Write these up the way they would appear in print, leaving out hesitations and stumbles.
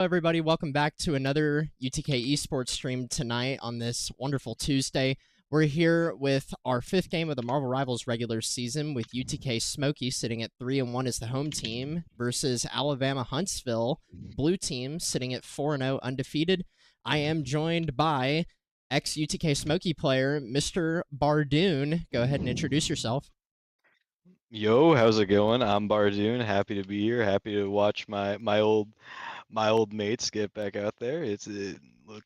Everybody, welcome back to another UTK eSports stream tonight on this wonderful Tuesday. We're here with our fifth game of the Marvel Rivals regular season with UTK Smoky sitting at 3-1 as the home team versus Alabama Huntsville, blue team sitting at 4-0 undefeated. I am joined by ex-UTK Smoky player, Mr. Bardoon. Go ahead and introduce yourself. Yo, how's it going? I'm Bardoon. Happy to be here. Happy to watch my old mates get back out there. It's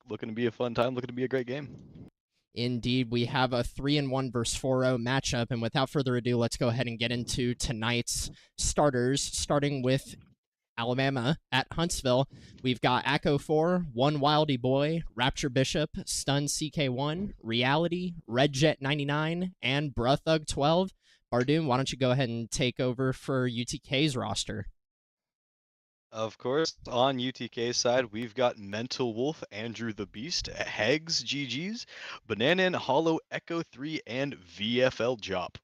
looking to be a fun time. Looking to be a great game. Indeed, we have a 3-1 versus 4-0 matchup, and without further ado, let's go ahead and get into tonight's starters, starting with Alabama at Huntsville. We've got Acco 4, One Wildy Boy, Rapture Bishop, Stun CK1, Reality, Red Jet 99, and Bruthug 12. Bardoon, why don't you go ahead and take over for UTK's roster? Of course, on UTK's side, we've got Mental Wolf, Andrew the Beast, Hegs, GG's, Banana and Hollow, Echo 3, and VFL Jop.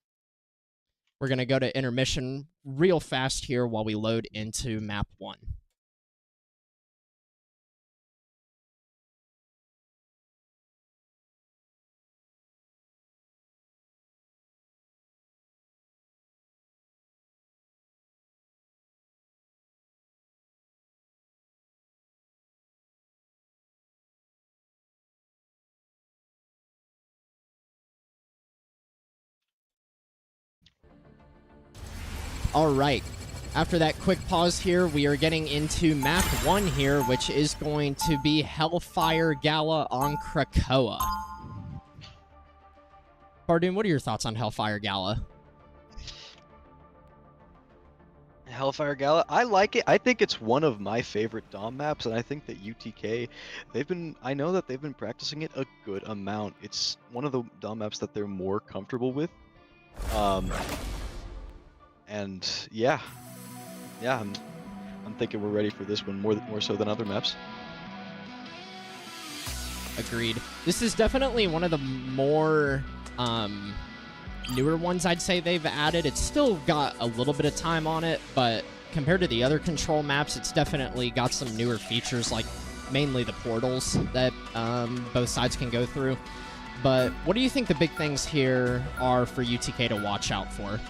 We're going to go to intermission real fast here while we load into map 1. All right. After that quick pause here, we are getting into map 1 here, which is going to be Hellfire Gala on Krakoa. Bardoon, what are your thoughts on Hellfire Gala? Hellfire Gala, I like it. I think it's one of my favorite Dom maps, and I think that UTK, I know that they've been practicing it a good amount. It's one of the Dom maps that they're more comfortable with. And yeah, I'm thinking we're ready for this one more so than other maps. Agreed. This is definitely one of the more newer ones I'd say they've added. It's still got a little bit of time on it, but compared to the other control maps, it's definitely got some newer features, like mainly the portals that both sides can go through. But what do you think the big things here are for UTK to watch out for?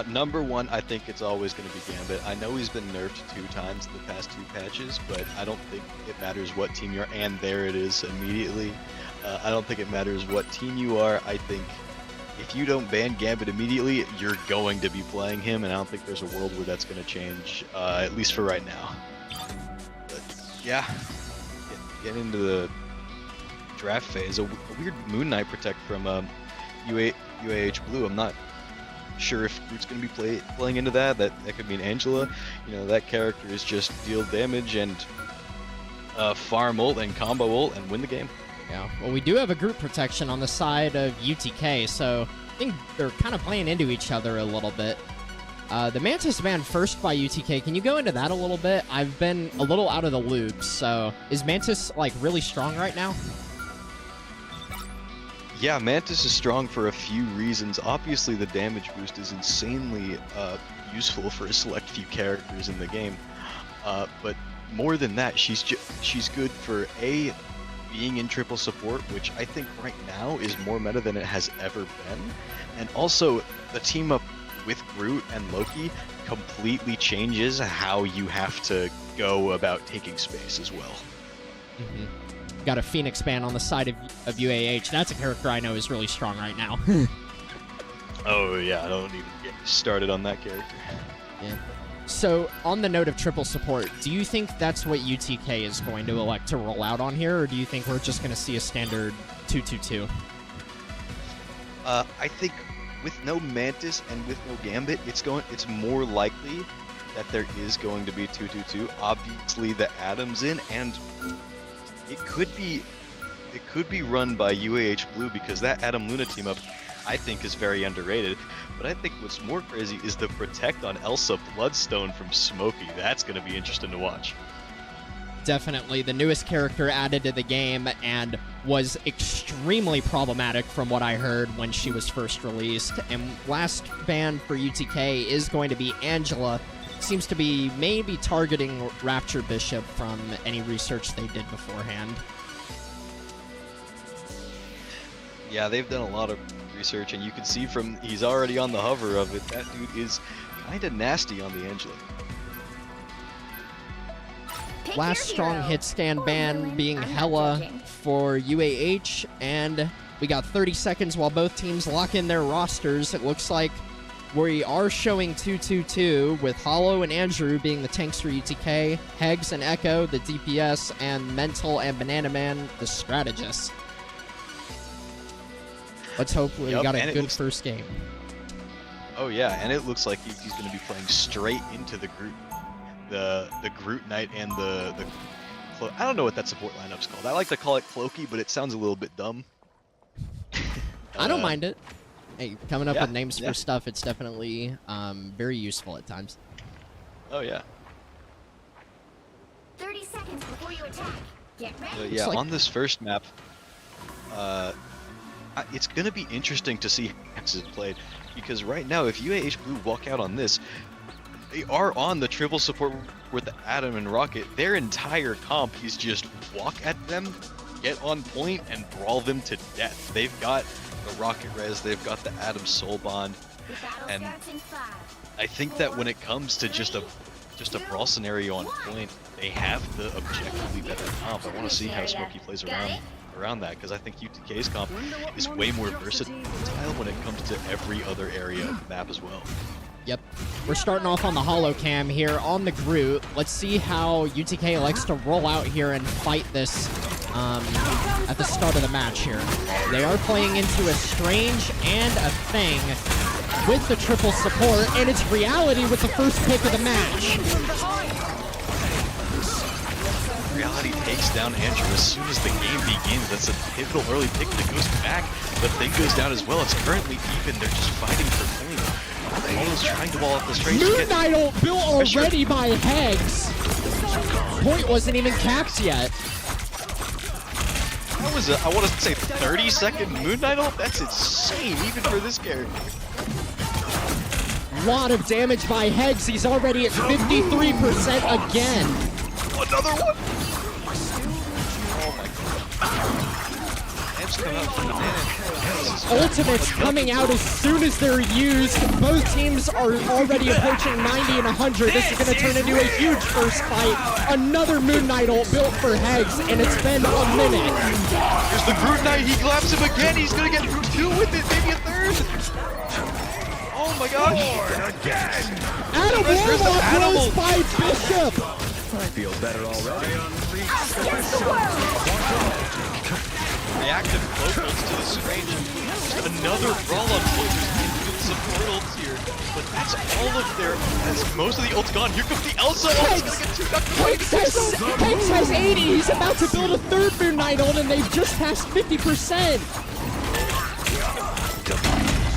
Number one, I think it's always going to be Gambit. I know he's been nerfed 2 times in the past 2 patches, but I don't think it matters what team you're, and there it is immediately. I don't think it matters what team you are. I think if you don't ban Gambit immediately, you're going to be playing him, and I don't think there's a world where that's going to change, at least for right now. But yeah, getting into the draft phase, a weird Moon Knight Protect from UAH Blue. I'm not sure if Groot's going to be playing into that. That could mean Angela. You know, that character is just deal damage and farm ult and combo ult and win the game. Yeah, well, we do have a group protection on the side of UTK, so I think they're kind of playing into each other a little bit. The Mantis banned first by UTK. Can you go into that a little bit? I've been a little out of the loop, so is Mantis, like, really strong right now? Yeah, Mantis is strong for a few reasons. Obviously, the damage boost is insanely useful for a select few characters in the game. But more than that, she's good for being in triple support, which I think right now is more meta than it has ever been. And also, the team up with Groot and Loki completely changes how you have to go about taking space as well. Mm-hmm. Got a Phoenix ban on the side of UAH. That's a character I know is really strong right now. Oh yeah, I don't even get started on that character. Yeah. So, on the note of triple support, do you think that's what UTK is going to elect to roll out on here, or do you think we're just going to see a standard 2-2-2? I think with no Mantis and with no Gambit, it's more likely that there is going to be 2-2-2. Obviously, the Atom's in, and it could be run by UAH Blue, because that Atom Luna team up, I think, is very underrated. But I think what's more crazy is the Protect on Elsa Bloodstone from Smokey. That's going to be interesting to watch. Definitely the newest character added to the game, and was extremely problematic from what I heard when she was first released. And last ban for UTK is going to be Angela. seems to be maybe targeting Rapture Bishop from any research they did beforehand. Yeah, they've done a lot of research, and you can see from he's already on the hover of it. That dude is kind of nasty on the Angela. Last strong hit stand ban being Hella for UAH, and we got 30 seconds while both teams lock in their rosters. It looks like we are showing 2-2-2 with Hollow and Andrew being the tanks for UTK, Hegs and Echo the DPS, and Mental and Banana Man the strategists. Let's hope we got a good first game. Oh yeah, and it looks like he's going to be playing straight into the Groot, the Groot Knight and the I don't know what that support lineup's called. I like to call it Cloaky, but it sounds a little bit dumb. I don't mind it. Hey, coming up with names for stuff, it's definitely very useful at times. Oh yeah. 30 seconds before you attack. Get ready. Yeah, on this first map, it's going to be interesting to see how Hex is played, because right now, if UAH Blue walk out on this, they are on the triple support with the Adam and Rocket. Their entire comp is just walk at them, get on point, and brawl them to death. They've got the Rocket Res, they've got the Adam Soul Bond, and I think that when it comes to just a brawl scenario on point, they have the objectively better comp. I want to see how Smokey plays around that, because I think UTK's comp is way more versatile when it comes to every other area of the map as well. Yep. We're starting off on the holo cam here on the Groot. Let's see how UTK likes to roll out here and fight this at the start of the match here. They are playing into a Strange and a Thing with the triple support, and it's Reality with the first pick of the match. Reality takes down Andrew as soon as the game begins. That's a pivotal early pick that goes back. The Thing goes down as well. It's currently even. They're just fighting for Thing. Almost trying to wall up the Strange. Moon Idol built already by Hegs. Point wasn't even capped yet. That was I want to say 30-second Moon Idol? That's insane, even for this character. Lot of damage by Hegs. He's already at 53% again. Another one? Oh my god. Ultimates coming out as soon as they're used. Both teams are already approaching 90 and 100. This is going to turn into a huge first fight. Another Moon Idol built for Hegs, and it's been a minute. There's the Groot Knight. He grabs him again. He's going to get through two with it, maybe a third. Oh my gosh. Adam Warlock rose by Bishop. I feel better already. Reactive cloak ults to the Strange. Another brawl on Cloakers. Support ults here. But that's all of their... most of the ults gone. Here comes the Elsa ult. Hegs has 80. He's about to build a third Moon Knight ult, and they've just passed 50%.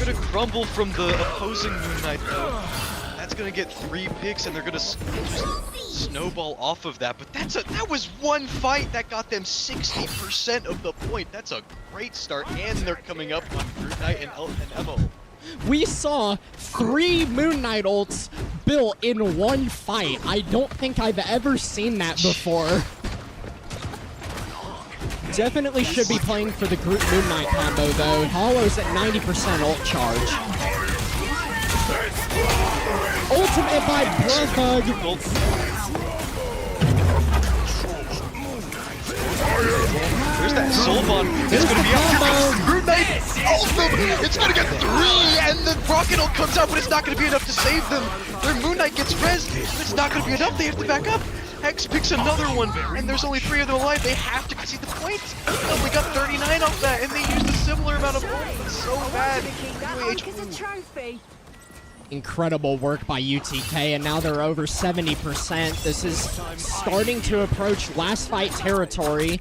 Gonna crumble from the opposing Moon Knight though. That's gonna get 3 picks, and they're gonna just snowball off of that. But that was one fight that got them 60% of the point. That's a great start, and they're coming up on Groot Knight and Evo. We saw 3 Moon Knight ults built in one fight. I don't think I've ever seen that before. Definitely should be playing for the Groot Moon Knight combo though. Hollow's at 90% ult charge. Ultimate by Bloodbug. There's that Soul Bond. It's gonna be up. Groot Knight ultimate. It's gonna get 3, and the Rocket ult comes out, but it's not gonna be enough to save them. Their Moon Knight gets rezzed. It's not gonna be enough. They have to back up. Hex picks another one, and there's only 3 of them alive. They have to concede the point. They only got 39 off that, and they used a similar amount of points. It's so bad. UAH. Incredible work by UTK, and now they're over 70%. This is starting to approach last fight territory.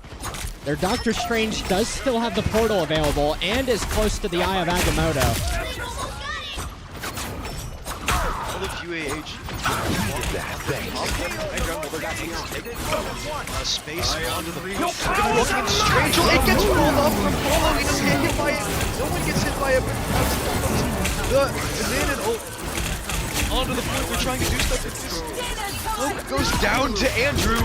Their Doctor Strange does still have the portal available and is close to the Eye of Agamotto. All of UAH. Space onto the field. Strange. It gets rolled off from Polo. He doesn't get hit by it. No one gets hit by it. And then an ult onto the point. They're trying to do stuff. This goes down to Andrew,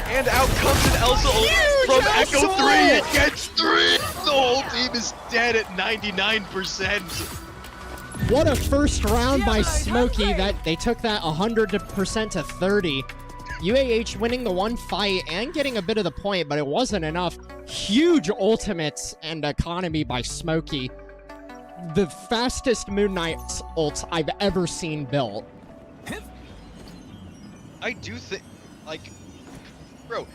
and out comes an Elsa ult from Echo 3. It gets 3. The whole team is dead at 99%. What a first round by Smokey. That they took that 100% to 30. UAH winning the one fight and getting a bit of the point, but it wasn't enough. Huge ultimates and economy by Smokey. The fastest Moon Knight ult I've ever seen built. I do think, like, bro,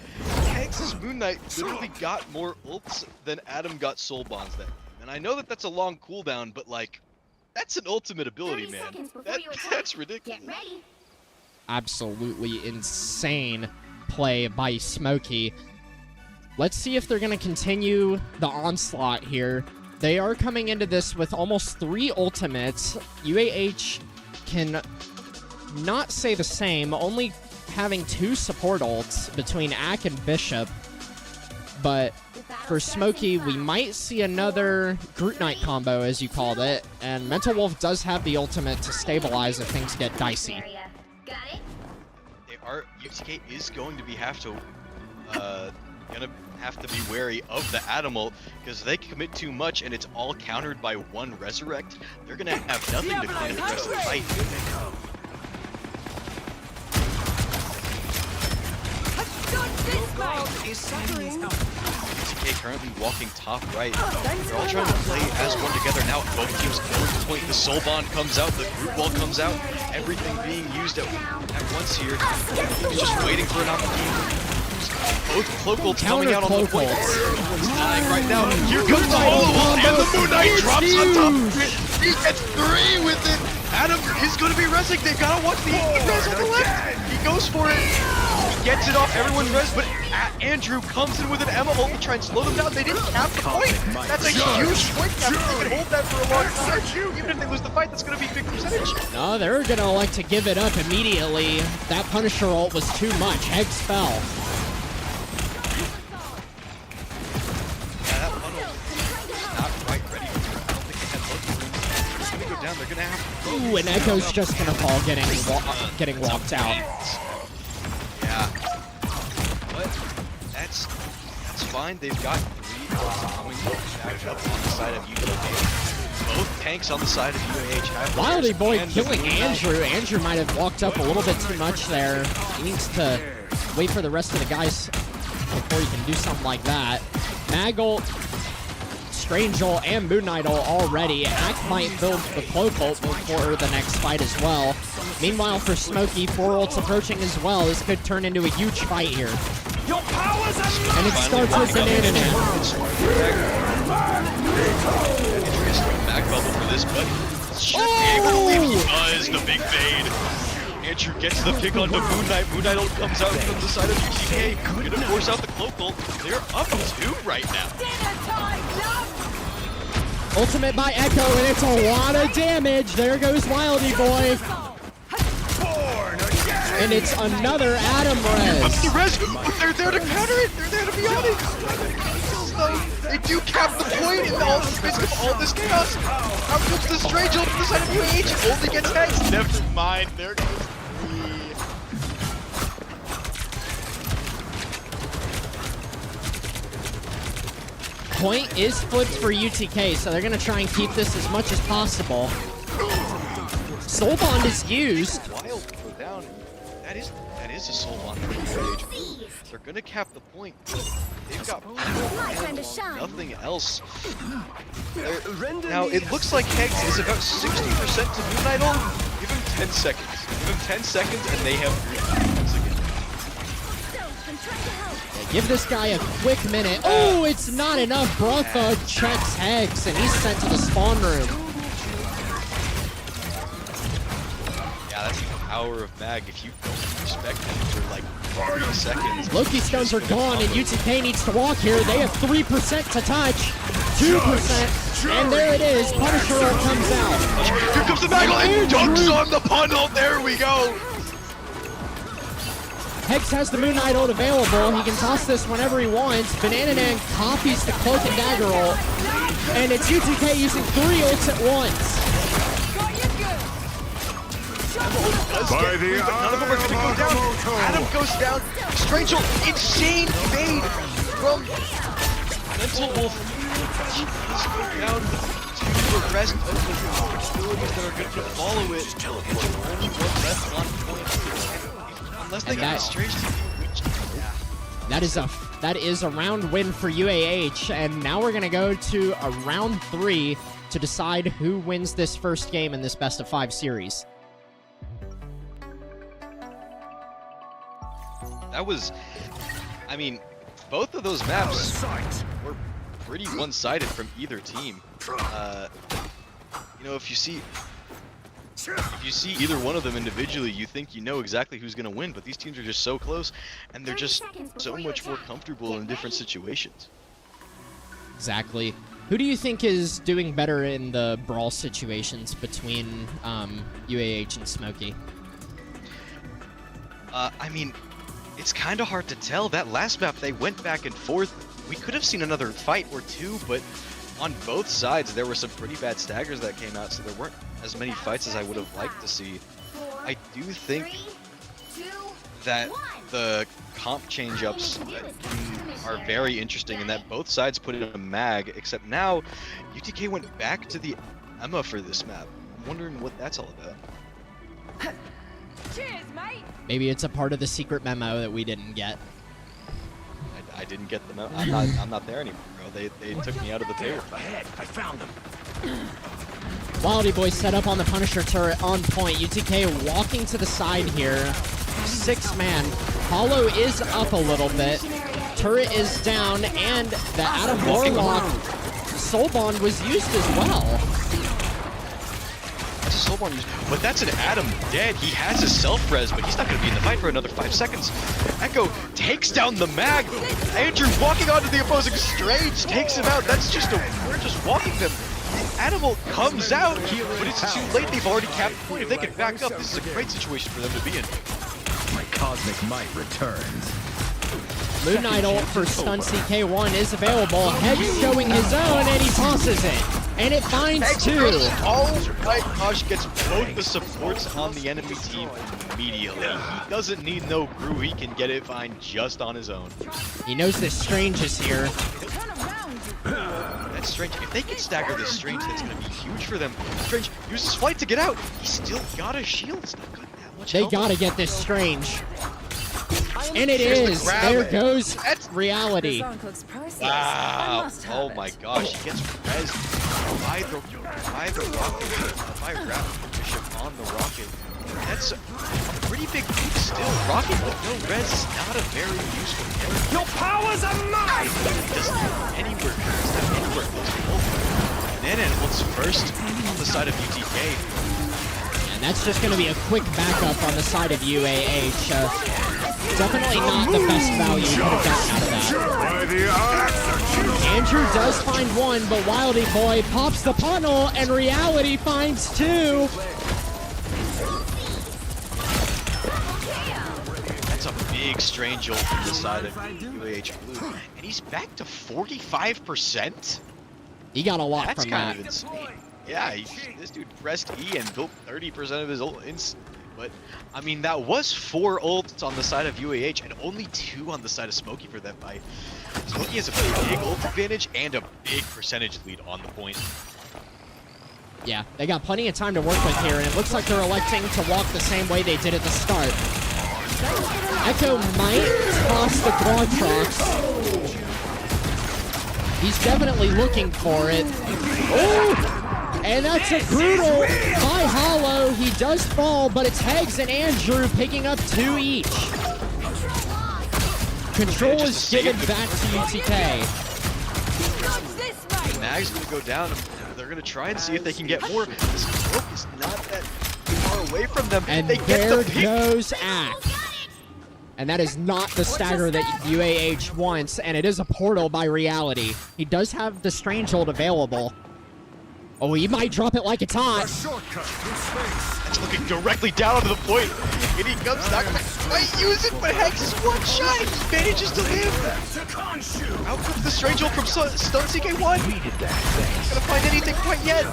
Kegs' Moon Knight literally got more ults than Adam got soul bonds that game. And I know that that's a long cooldown, but like, that's an ultimate ability, man. That's ridiculous. Get ready. Absolutely insane play by Smokey. Let's see if they're going to continue the onslaught here. They are coming into this with almost 3 ultimates. UAH can not say the same, only having 2 support ults between Ack and Bishop. But for Smokey, we might see another Groot Knight combo, as you called it. And Mental Wolf does have the ultimate to stabilize if things get dicey. Got it? UTK is going to be have to be wary of the Adam ult, because they commit too much and it's all countered by 1 resurrect. They're gonna have nothing to clean the rest of the fight. UTK currently walking top right. They're all trying to play as one together now. Both teams going to point. The soul bond comes out, the group wall comes out. Everything being used at once here. He's just waiting for an opportunity. Both cloak ults coming out on the point. Everyone's dying right now. Here comes the holo ult, and the Moon Knight drops on top of it. He gets 3 with it. Adam is going to be resing. They've got to watch the res on the left. He goes for it. He gets it off everyone's res, but Andrew comes in with an Emma ult to try and slow them down. They didn't cap the point. That's a huge point cap. They can hold that for a long time. Even if they lose the fight, that's going to be a big percentage. No, they're going to elect to give it up immediately. That Punisher ult was too much. Hegs fell. Ooh, and Echo's just gonna fall, getting walked out. Yeah, but that's fine. They've got 3 coming back up on the side of UTK. Both tanks on the side of UAH. Wildy Boy killing Andrew. Andrew might have walked up a little bit too much there. He needs to wait for the rest of the guys before he can do something like that. Mag ult, Strange ult, and Moon Knight ult already. Ack might build the Cloak ult before the next fight as well. Meanwhile, for Smokey, 4 ults approaching as well. This could turn into a huge fight here. And it starts with Banana Man. Back bubble for this, but should be able to leave. He does the big fade. Andrew gets the pick onto Moon Knight. Moon Knight ult comes out from the side of UTK. Gonna force out the Cloak ult. They're up 2 right now. Ultimate by Echo, and it's a lot of damage. There goes Wildy Boy. And it's another Adam res. But they're there to counter it. They're there to be on it. They do cap the point in all the midst of all this chaos. Out comes the Strange ult from the side of UAH. Only gets heads. Never mind. There goes 3. Point is flipped for UTK, so they're going to try and keep this as much as possible. Soul Bond is used. Wild go down. That is a soul bond for UAH. They're going to cap the point. They've got nothing else. Now, it looks like Hegs is about 60% to Moon Knight ult. Give him 10 seconds. Give him 10 seconds, and they have once again. Give this guy a quick minute. Oh, it's not enough. Brutha checks Hegs, and he's sent to the spawn room. Yeah, that's the power of Mag. If you don't respect him for like 30 seconds. Loki stones are gone, and UTK needs to walk here. They have 3% to touch, 2%, and there it is. Punisher ult comes out. Here comes the Mag ult, and dunks on the pun ult. There we go. Hegs has the Moon Knight ult available. He can toss this whenever he wants. Banana Man copies the Cloak and Dagger ult. And it's UTK using 3 ults at once. does get free, but none of them are going to go down. Adam goes down. Strange Ult, insane fade from Mental Wolf. He does go down to the rest of the abilities that are going to follow it. And only one left on point. Unless they get a Strange team, which... Yeah. That is a round win for UAH, and now we're going to go to a round 3 to decide who wins this first game in this best of 5 series. That was, I mean, both of those maps were pretty one-sided from either team. You know, if you see either one of them individually, you think you know exactly who's going to win, but these teams are just so close, and they're just so much more comfortable in different situations. Exactly. Who do you think is doing better in the brawl situations between UAH and Smokey? I mean, it's kind of hard to tell. That last map, they went back and forth. We could have seen another fight or two, but on both sides, there were some pretty bad staggers that came out, so there weren't as many fights as I would have liked to see. I do think that the comp change-ups are very interesting in that both sides put in a mag, except now UTK went back to the Emma for this map. I'm wondering what that's all about. Cheers, mate. Maybe it's a part of the secret memo that we didn't get. I didn't get the memo. I'm not there anymore, bro. They took me out of the table. Ahead, I found them. Wildy Boy set up on the Punisher turret on point. UTK walking to the side here. 6-man. Hollow is up a little bit. Turret is down, and the Adam Warlock Soul Bond was used as well. That's a Soul Bond used, but that's an Adam dead. He has his self-res, but he's not going to be in the fight for another 5 seconds. Echo takes down the mag. Andrew walking onto the opposing Strange takes him out. That's just we're just walking them. The Animal comes out, but it's too late. They've already capped the point. If they can back up, this is a great situation for them to be in. My cosmic might returns. Moon Knight ult for Stun CK1 is available. Hedge showing his own, and he tosses it. And it finds 2. Oh my gosh, gets both the supports on the enemy team immediately. He doesn't need no crew, he can get it fine just on his own. He knows this Strange is here. That's Strange. If they can stagger this Strange, that's going to be huge for them. Strange uses Flight to get out. He's still got a shield. It's not got that much They health. gotta get this Strange. And it is. There goes Reality. Wow. Oh my gosh. He gets rezzed by the rocket. By Bishop on the rocket. That's a pretty big move still. Rocket with no res is not a very useful character. Your powers are mine! It doesn't have anywhere. It's not anywhere close to ult. And then it ults first on the side of UTK. And that's just going to be a quick backup on the side of UAH. Definitely not the best value you could have gotten out of that. Andrew does find 1, but Wildy Boy pops the funnel, and Reality finds 2. That's a big Strange ult from the side of UAH Blue. And he's back to 45%? He got a lot That's from kind that. of insane. Yeah, this dude pressed E and built 30% of his ult instantly. But, I mean, that was 4 ults on the side of UAH and only 2 on the side of Smokey for that fight. Smokey has a pretty big ult advantage and a big percentage lead on the point. Yeah, they got plenty of time to work with here, and it looks like they're electing to walk the same way they did at the start. Echo might toss the Quadrox. He's definitely looking for it. Oh! And that's a brutal by Hollow. He does fall, but it's Hegs and Andrew picking up 2 each. Control is given back to UTK. Mag's gonna go down. They're gonna try and see if they can get more. This smoke is not that far away from them. And they there get the goes Act. And that is not the stagger that UAH wants, and it is a portal by Reality. He does have the Strange ult available. Oh, he might drop it like it's hot. Hex looking directly down onto the point, and he comes back. Might use it, but Hex is one shot. He manages to live. Out comes the Strange Ult from Stun CK1. Gonna find anything quite yet.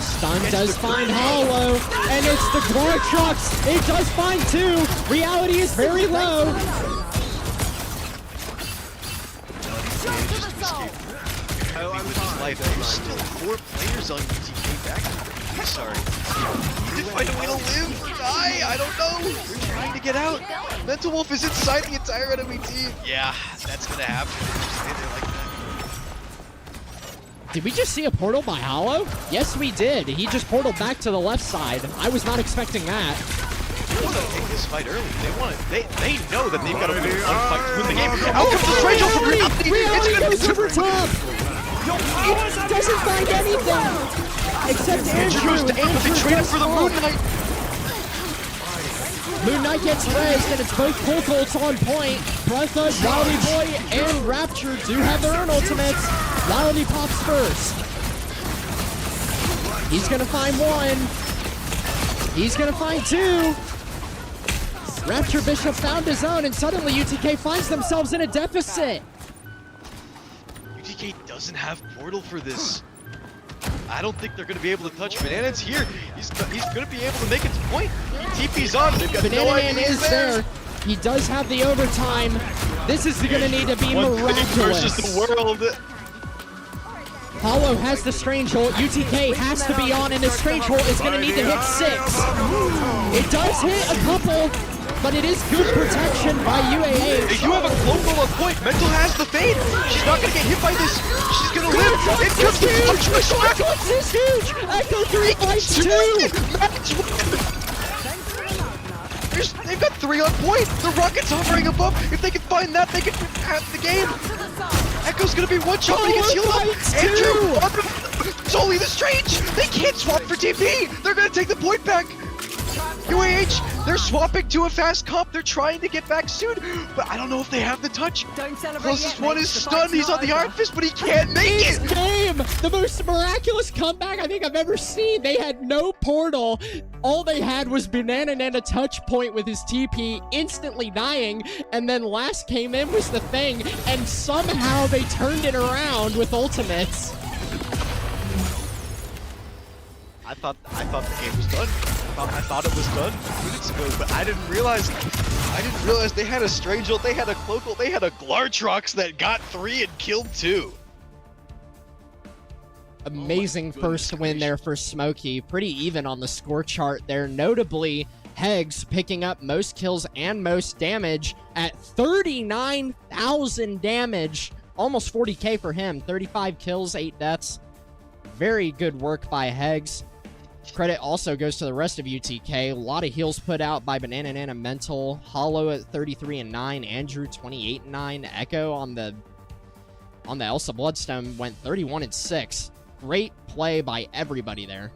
Stun does find Hollow, and it's the Guard Trucks. It does find 2. Reality is very low. Oh, I'm fine. There's still 4 players on UTK back. I'm sorry. He did find a way to live or die. I don't know. They're trying to get out. Mental Wolf is inside the entire enemy team. Yeah, that's gonna happen. Just stay there like that. Did we just see a portal by Hollow? Yes, we did. He just portaled back to the left side. I was not expecting that. They want to take this fight early. They know that they've got to win one fight to win the game. Out comes the Strange Ult from Reality. Reality goes over top. It doesn't find anything except Andrew. They traded for the Moon Knight. Moon Knight gets raised, and it's both Colt ults on point. Breatha, Rowdy Boy, and Rapture do have their own ultimates. Rowdy pops first. He's gonna find 1. He's gonna find 2. Rapture Bishop found his own, and suddenly UTK finds themselves in a deficit. UTK doesn't have Portal for this. I don't think they're going to be able to touch Banana's here. He's going to be able to make it to point. TP's on. They've got Banana no Man idea is there. He does have the overtime. This is going to need to be miraculous. Versus the world. Hollow has the Strange Ult. UTK has to be on, and the Strange Ult is going to need to hit 6. It does hit a couple, but it is good protection by UAH. They do have a global on point. Mental has the fade. She's not going to get hit by this. She's going to live. It comes to Echo is huge. Echo 3 fights 2. They've got 3 on point. The Rocket's hovering above. If they can find that, they can have the game. Echo's gonna be one shot, but he gets healed up. Andrew, it's only the Strange. They can't swap for TP. They're gonna take the point back. UAH, they're swapping to a fast comp. They're trying to get back soon, but I don't know if they have the touch. Closest one is stunned. He's on the Iron Fist, but he can't make it. Game, the most miraculous comeback I think I've ever seen. They had no portal. All they had was Banana and a touch point with his TP, instantly dying, and then last came in was the thing, and somehow they turned it around with ultimates. I thought the game was done. I thought it was done minutes ago, but I didn't realize they had a Strange Ult, they had a Cloak Ult, they had a Glartrox that got 3 and killed 2. Amazing first win there for Smokey. Pretty even on the score chart there. Notably, Hegs picking up most kills and most damage at 39,000 damage. Almost 40k for him. 35 kills, 8 deaths. Very good work by Hegs. Credit also goes to the rest of UTK. A lot of heals put out by Banana and Mental. Hollow at 33 and 9. Andrew 28 and 9. Echo on the Elsa Bloodstone went 31 and 6. Great play by everybody there.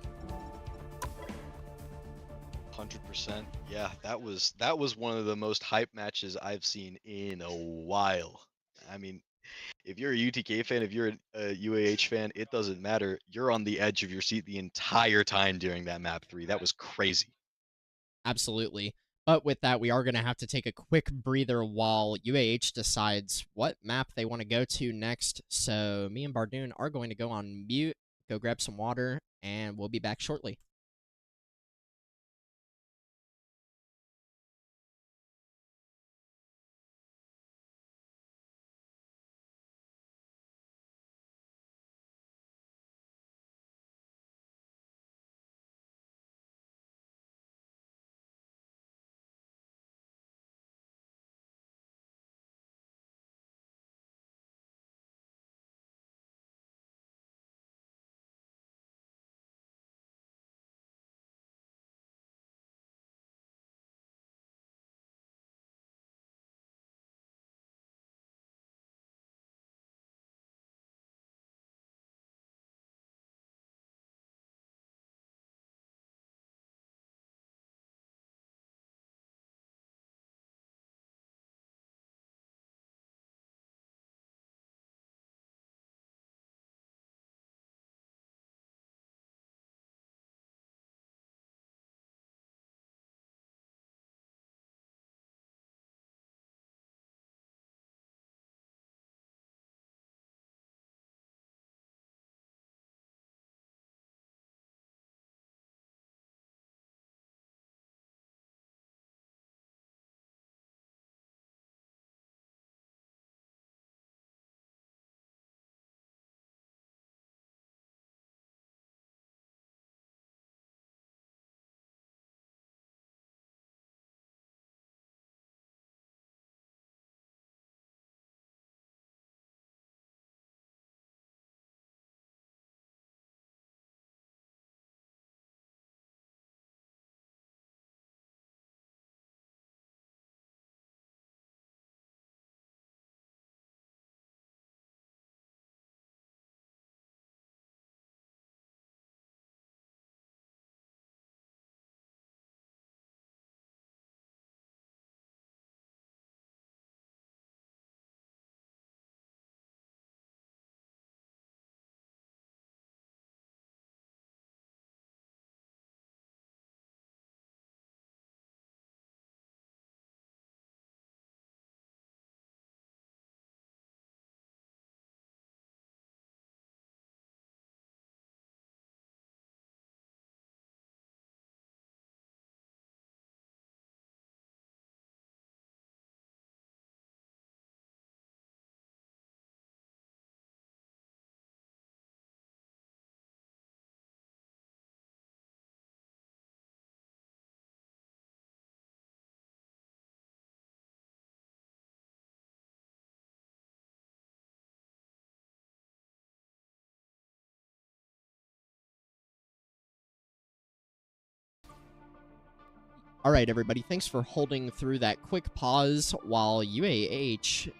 100%. Yeah, that was one of the most hype matches I've seen in a while. I mean, if you're a UTK fan, if you're a UAH fan, it doesn't matter. You're on the edge of your seat the entire time during that map 3. That was crazy. Absolutely. But with that, we are going to have to take a quick breather while UAH decides what map they want to go to next. So me and Bardoon are going to go on mute, go grab some water, and we'll be back shortly. All right, everybody. Thanks for holding through that quick pause while UAH,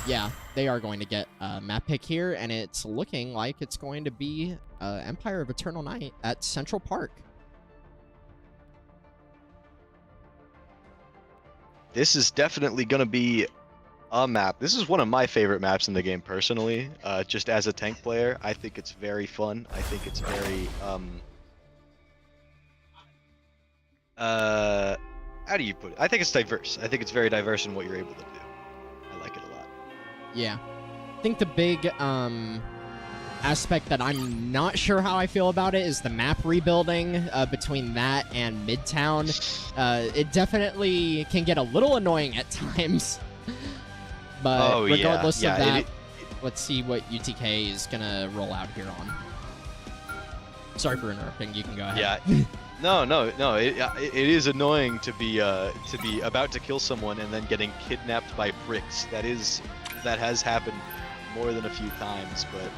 yeah, they are going to get a map pick here, and it's looking like it's going to be Empire of Eternal Night at Central Park. This is definitely going to be a map. This is one of my favorite maps in the game, personally. Just as a tank player, I think it's very fun. I think it's very, how do you put it? I think it's diverse. I think it's very diverse in what you're able to do. I like it a lot. Yeah. I think the big aspect that I'm not sure how I feel about it is the map rebuilding between that and Midtown. It definitely can get a little annoying at times. But regardless of that, let's see what UTK is going to roll out here on. Sorry for interrupting. You can go ahead. Yeah. No. It is annoying to be about to kill someone and then getting kidnapped by pricks. That has happened more than a few times. But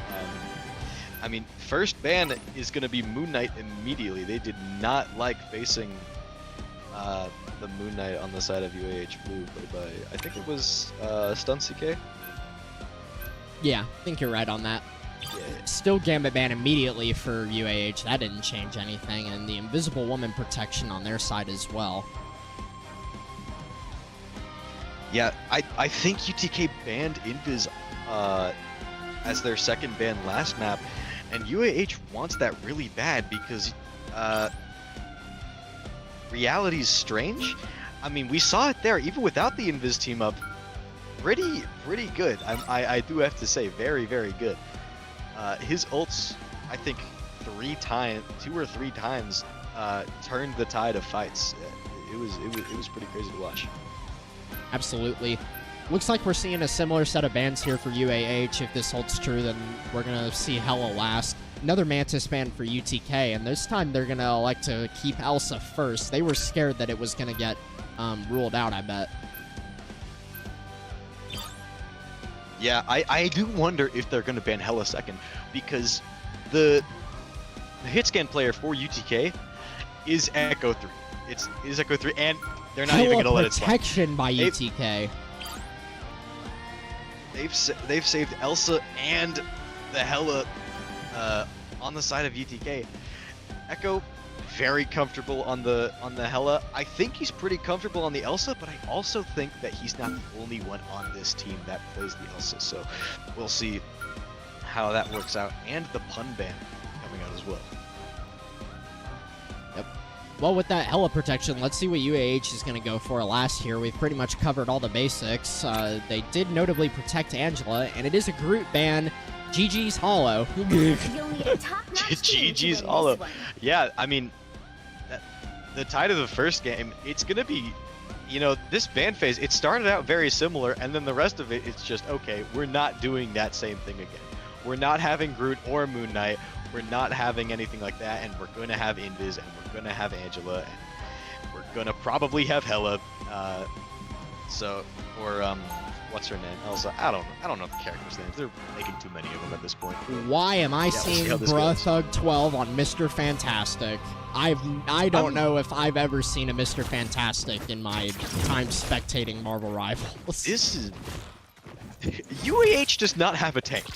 I mean, first ban is going to be Moon Knight immediately. They did not like facing the Moon Knight on the side of UAH Blue, but I think it was Stun CK. Yeah, I think you're right on that. Yeah. Still Gambit ban immediately for UAH. That didn't change anything, and the Invisible Woman protection on their side as well. Yeah, I think UTK banned Invis as their second ban last map, and UAH wants that really bad because Reality's strange. I mean, we saw it there even without the Invis team up. Pretty good. I do have to say, very good. His ults, I think, 2 or 3 times, turned the tide of fights. It was pretty crazy to watch. Absolutely. Looks like we're seeing a similar set of bans here for UAH. If this holds true, then we're going to see Hella last. Another Mantis ban for UTK, and this time they're going to elect to keep Elsa first. They were scared that it was going to get ruled out, I bet. Yeah, I do wonder if they're going to ban Hella second, because the hitscan player for UTK is Echo 3. It is Echo 3, and they're not even going to let it slide. Protection by UTK. They've saved Elsa and the Hella on the side of UTK. Echo very comfortable on the Hella. I think he's pretty comfortable on the Elsa, but I also think that he's not the only one on this team that plays the Elsa. So we'll see how that works out, and the pun ban coming out as well. Yep. Well, with that Hella protection, let's see what UAH is going to go for last here. We've pretty much covered all the basics. They did notably protect Angela, and it is a group ban. GG's Hollow. GG's Hollow. Yeah, I mean, the tide of the first game, it's going to be, you know, this ban phase, it started out very similar, and then the rest of it, it's just, okay, we're not doing that same thing again. We're not having Groot or Moon Knight. We're not having anything like that, and we're going to have Invis, and we're going to have Angela, and we're going to probably have Hella. What's her name? Elsa. I don't know the characters' names. They're making too many of them at this point. Why am I seeing Thug 12 on Mr. Fantastic? I don't know if I've ever seen a Mr. Fantastic in my time spectating Marvel Rivals. This is... UAH does not have a tank.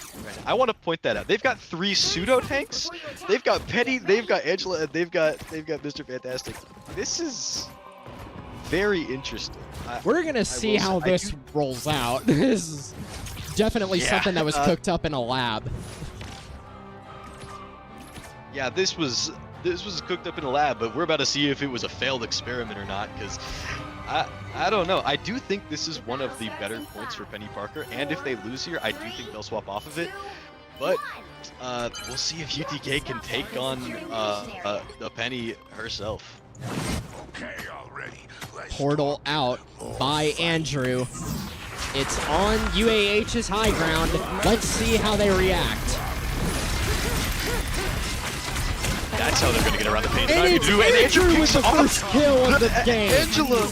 I want to point that out. They've got 3 pseudo tanks. They've got Petty. They've got Angela. And they've got Mr. Fantastic. This is very interesting. We're gonna see how this rolls out. This is definitely something that was cooked up in a lab. Yeah, this was cooked up in a lab, but we're about to see if it was a failed experiment or not, because I don't know. I do think this is one of the better points for Penny Parker, and if they lose here, I do think they'll swap off of it. But we'll see if UTK can take on the Penny herself. Portal out by Andrew. It's on UAH's high ground. Let's see how they react. That's how they're going to get around the paint. And it's Andrew with the first kill of the game. Angela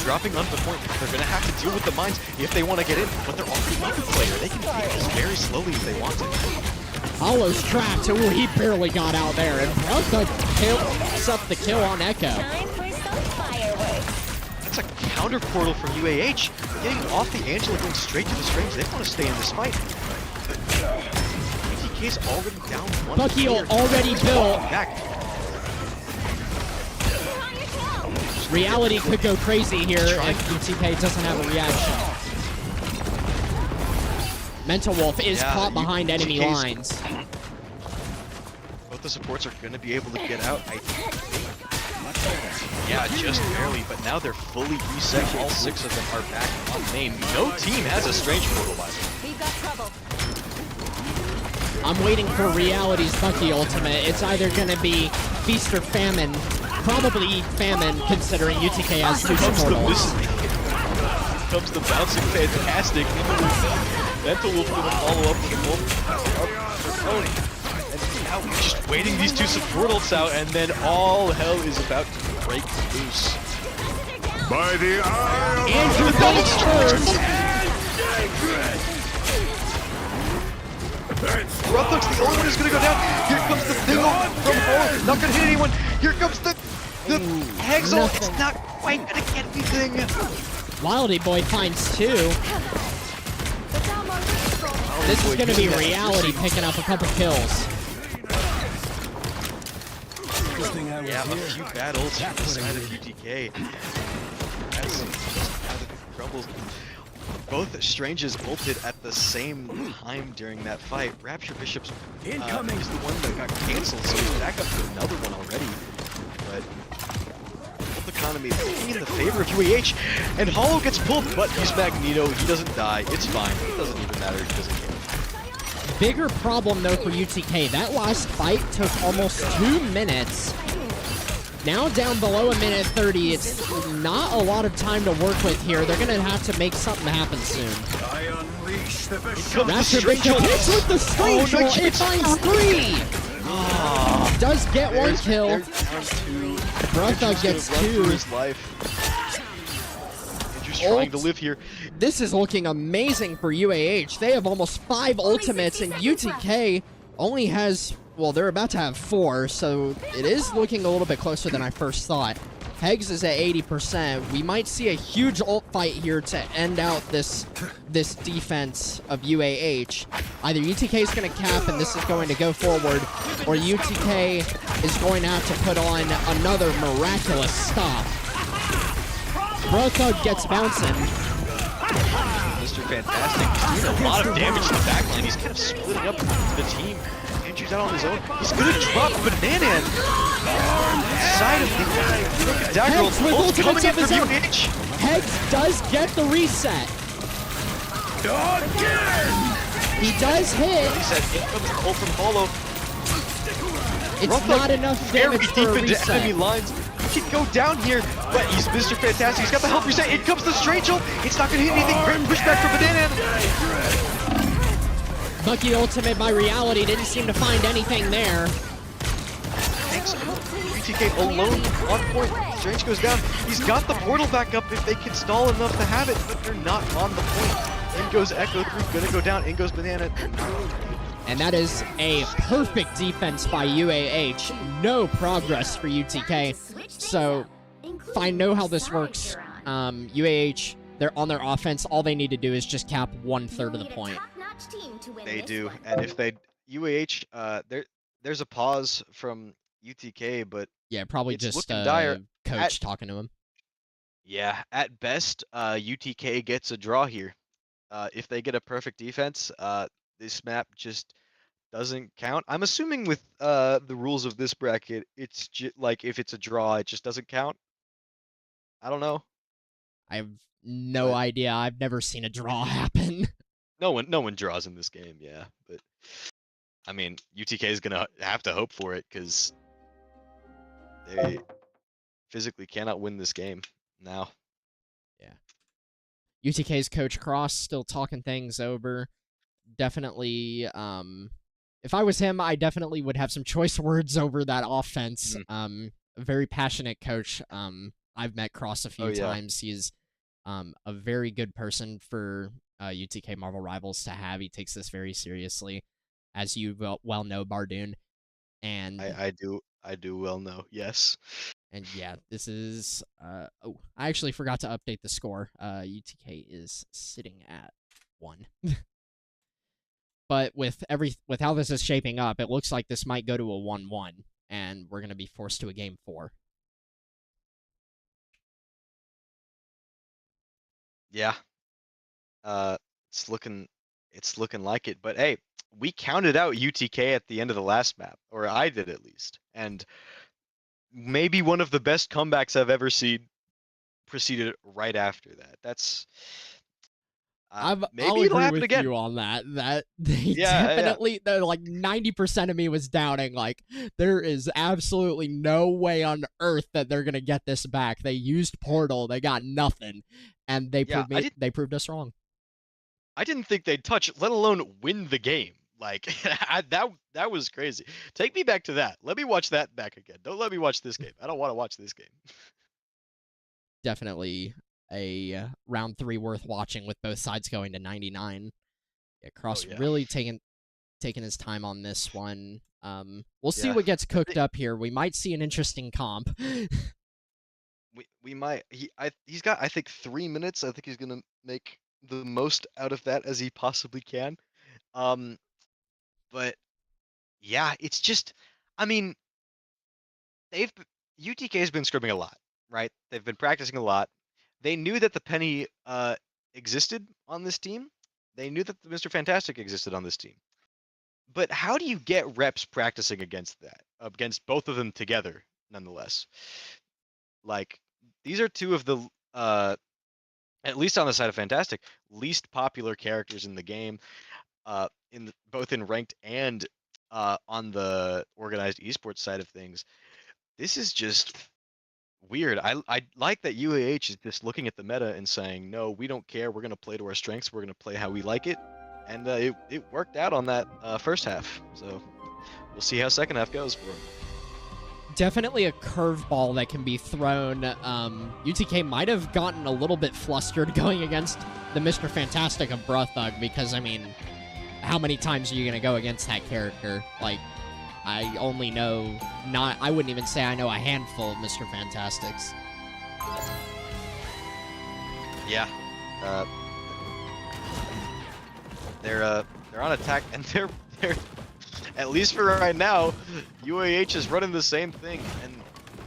dropping onto the point. They're going to have to deal with the mines if they want to get in, but they're already on the player. They can take this very slowly if they want to. Hollow's trapped. Ooh, he barely got out there. And Brotha picks up the kill on Echo. Time for some fireworks. That's a counter portal from UAH. Getting off the Angela, going straight to the strings. They want to stay in this fight. UTK's already down one. Bucky already built. Back. Reality could go crazy here if UTK doesn't have a reaction. Mental Wolf is caught behind enemy lines. Both the supports are going to be able to get out, I think. Yeah, just barely, but now they're fully reset. All 6 of them are back on main. No team has a strange portal left. We've got trouble. I'm waiting for Reality's Bucky ultimate. It's either going to be Feast or Famine. Probably Famine, considering UTK has 2 portals. Comes the bouncing fantastic. Mental Wolf gonna follow up with a wolf for Tony. And now we're just waiting these 2 supportals out, and then all hell is about to break loose. By the eye of Andrew Bell's first. Rothlock's the only one who's gonna go down. Here comes the thing from Hall. Not gonna hit anyone. Here comes the Hexel. It's not quite gonna get anything. Wildy Boy finds 2. This is going to be Reality picking up a couple kills. Yeah, a few battles from the side of UTK. As crumbles. Both Stranges ulted at the same time during that fight. Rapture Bishop's is the one that got canceled, so he's back up to another one already. But the economy is in the favor of UAH, and Hollow gets pulled, but he's Magneto. He doesn't die. It's fine. It doesn't even matter. He doesn't care. Bigger problem though for UTK. That last fight took almost 2 minutes. Now down below 1:30. It's not a lot of time to work with here. They're gonna have to make something happen soon. Rapture Bishop hits with the strange roll. It finds 3. Does get 1 kill. Brotha gets 2. His life. Andrew's trying to live here. This is looking amazing for UAH. They have almost 5 ultimates, and UTK only has, well, they're about to have 4, so it is looking a little bit closer than I first thought. Hegs is at 80%. We might see a huge ult fight here to end out this defense of UAH. Either UTK is going to cap and this is going to go forward, or UTK is going to have to put on another miraculous stop. Brotha gets bouncing. Mr. Fantastic, he's doing a lot of damage to the backline. He's kind of splitting up the team. Andrew's out on his own. He's going to drop Banana side of the dagger roll. Hegs with ultimates of his own. UAH. Hegs does get the reset. He does hit. He said, "It comes the ult from Hollow." It's not enough damage for a deep into reset. enemy lines. He can go down here, but he's Mr. Fantastic. He's got the health reset. In comes the strange ult. It's not going to hit anything. Great pushback for Banana. Bucky ultimate by Reality didn't seem to find anything there. Thanks. UTK alone on point. Strange goes down. He's got the portal back up if they can stall enough to have it, but they're not on the point. In goes Echo 3, gonna go down. In goes Banana. And that is a perfect defense by UAH. No progress for UTK. So, if I know how this works, UAH, they're on their offense. All they need to do is just cap 1/3 of the point. They do, and if they UAH, there's a pause from UTK, but Yeah, probably it's just looking dire. coach talking to him. Yeah, at best, UTK gets a draw here. If they get a perfect defense, this map just doesn't count. I'm assuming with the rules of this bracket, it's like if it's a draw, it just doesn't count. I don't know. I have no idea. I've never seen a draw happen. No one draws in this game, yeah. But I mean, UTK is gonna have to hope for it because they physically cannot win this game now. Yeah. UTK's Coach Cross still talking things over. Definitely, if I was him, I definitely would have some choice words over that offense. A very passionate coach. I've met Cross a few times. He's a very good person for UTK Marvel Rivals to have. He takes this very seriously. as you well know, Bardoon. And I do well know. Yes. and yeah, this is oh, I actually forgot to update the score. UTK is sitting at 1. But with how this is shaping up, it looks like this might go to a 1-1, and we're going to be forced to a game 4. Yeah. It's looking like it. But hey, we counted out UTK at the end of the last map, or I did at least, and maybe one of the best comebacks I've ever seen proceeded right after that. That's maybe I'll it'll agree happen with again. you on that. That they Yeah, definitely, like 90% of me was doubting. Like, there is absolutely no way on earth that they're gonna get this back. They used Portal, they got nothing, and they proved us wrong. I didn't think they'd touch, let alone win the game. Like that was crazy. Take me back to that. Let me watch that back again. Don't let me watch this game. I don't want to watch this game. Definitely a round 3 worth watching with both sides going to 99. Yeah, Cross really taking his time on this one. We'll see what gets cooked up here. We might see an interesting comp. we might. He's got, I think, 3 minutes. I think he's gonna make the most out of that as he possibly can. But yeah, it's just, I mean, UTK has been scrimming a lot, right? They've been practicing a lot. They knew that the Penny existed on this team. They knew that the Mr. Fantastic existed on this team. But how do you get reps practicing against that, against both of them together, nonetheless? Like, these are two of the, at least on the side of Fantastic, least popular characters in the game, both in ranked and on the organized esports side of things. This is just weird. I like that UAH is just looking at the meta and saying, no, we don't care. We're going to play to our strengths. We're going to play how we like it. And it worked out on that first half. So we'll see how second half goes for them. Definitely a curveball that can be thrown. UTK might have gotten a little bit flustered going against the Mr. Fantastic of Bruthug because, I mean, how many times are you going to go against that character? Like, I only know I wouldn't even say I know a handful of Mr. Fantastics. Yeah. They're on attack, and they're at least for right now, UAH is running the same thing, and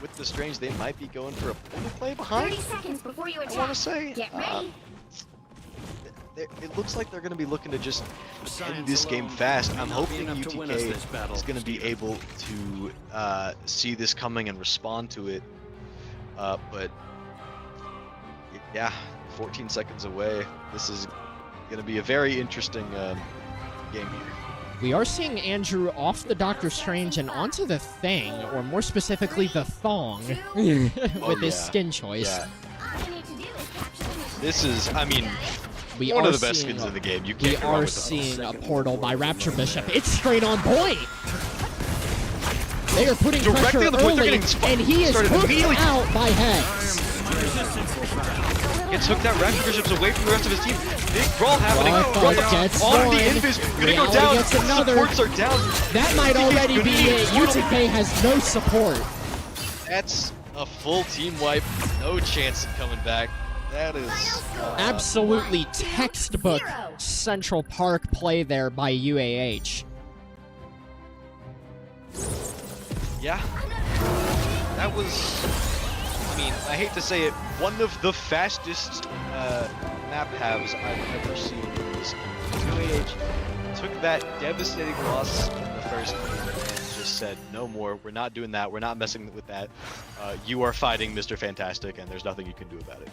with the Strange, they might be going for a portal play behind. 30 seconds before you attack. I want to say. Get ready. It looks like they're going to be looking to just end this game fast. I'm hoping UTK is going to be able to see this coming and respond to it. But yeah, 14 seconds away. This is going to be a very interesting game here. We are seeing Andrew off the Doctor Strange and onto the Thing, or more specifically the Thong, with his skin choice. Yeah. This is, I mean, one of the best skins in the game. You can't go wrong with that. We are seeing a portal by Rapture Bishop. It's straight on point! They are putting pressure on the point. early, and he is hooked out by Hex. Gets hooked out. Rapture Bishop's away from the rest of his team. Big brawl happening. Gets On one. the invis, gonna go down. Gets another. Supports are down. That might already be it. UTK has no support. That's a full team wipe. No chance of coming back. That is absolutely textbook Central Park play there by UAH. Yeah. That was, I mean, I hate to say it, one of the fastest map halves I've ever seen in this game. UAH took that devastating loss in the first game and just said, no more, we're not doing that, we're not messing with that. You are fighting Mr. Fantastic and there's nothing you can do about it.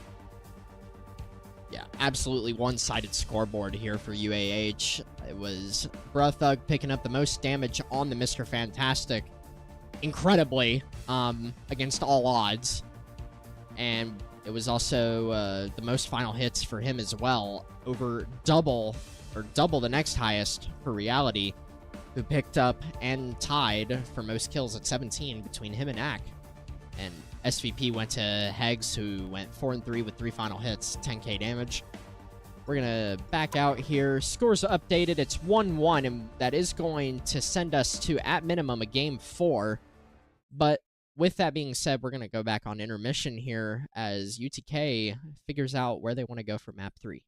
Yeah, absolutely one-sided scoreboard here for UAH. It was Bruthug picking up the most damage on the Mr. Fantastic, incredibly, against all odds. And it was also the most final hits for him as well, over double the next highest for Reality, who picked up and tied for most kills at 17 between him and Ak. And SVP went to Hegs, who went 4-3 with 3 final hits, 10k damage. We're going to back out here. Scores updated. It's 1-1, and that is going to send us to, at minimum, a game 4. But with that being said, we're going to go back on intermission here as UTK figures out where they want to go for map 3.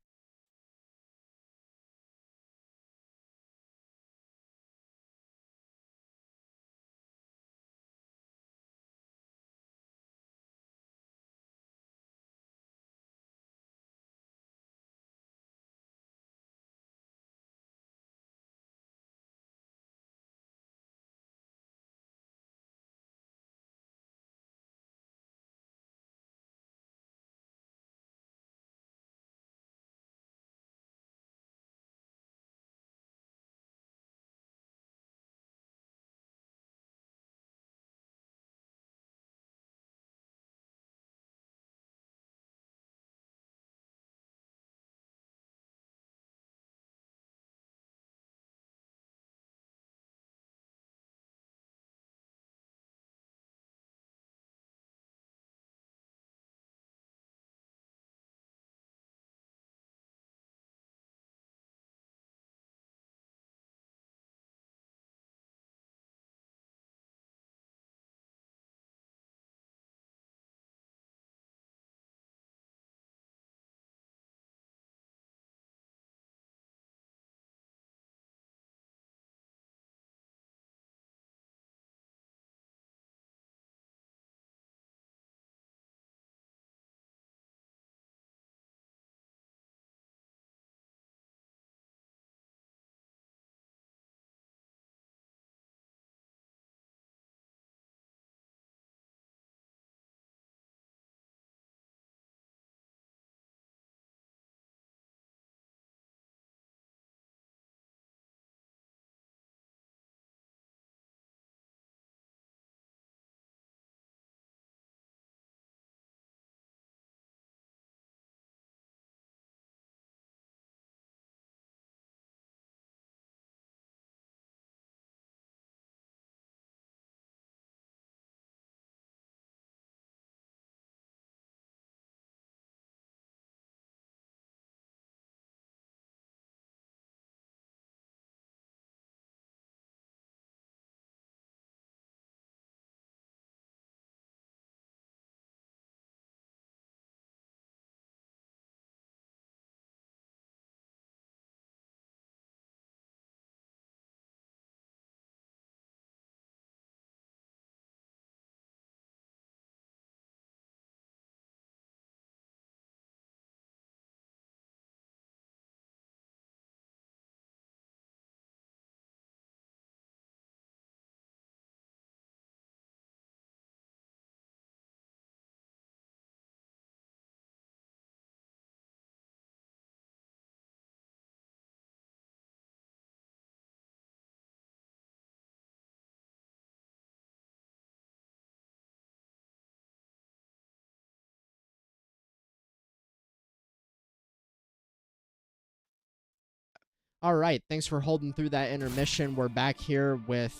All right, thanks for holding through that intermission. We're back here with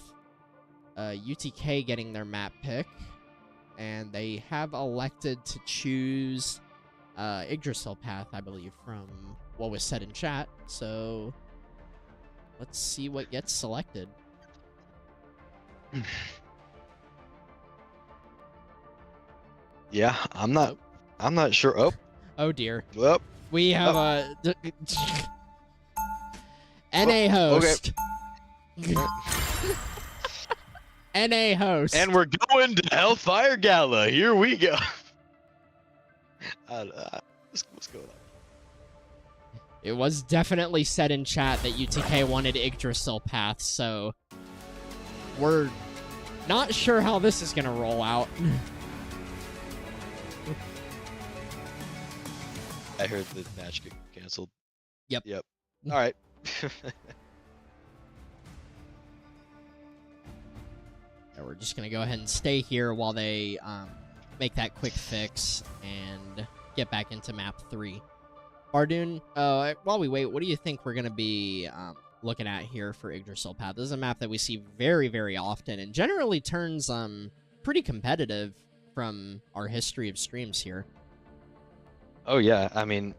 UTK getting their map pick, and they have elected to choose Yggdrasil path, I believe, from what was said in chat. So let's see what gets selected. Yeah, I'm not sure. Oh dear. Well, We have a NA host. Okay. NA host. And we're going to Hellfire Gala. Here we go. What's going on? It was definitely said in chat that UTK wanted Yggdrasil path, so we're not sure how this is gonna roll out. I heard the match get canceled. Yep. All right. Yeah, we're just gonna go ahead and stay here while they make that quick fix and get back into map 3. Bardoon, while we wait, what do you think we're gonna be looking at here for Yggdrasil path? This is a map that we see very, very often and generally turns pretty competitive from our history of streams here. Oh yeah, I mean,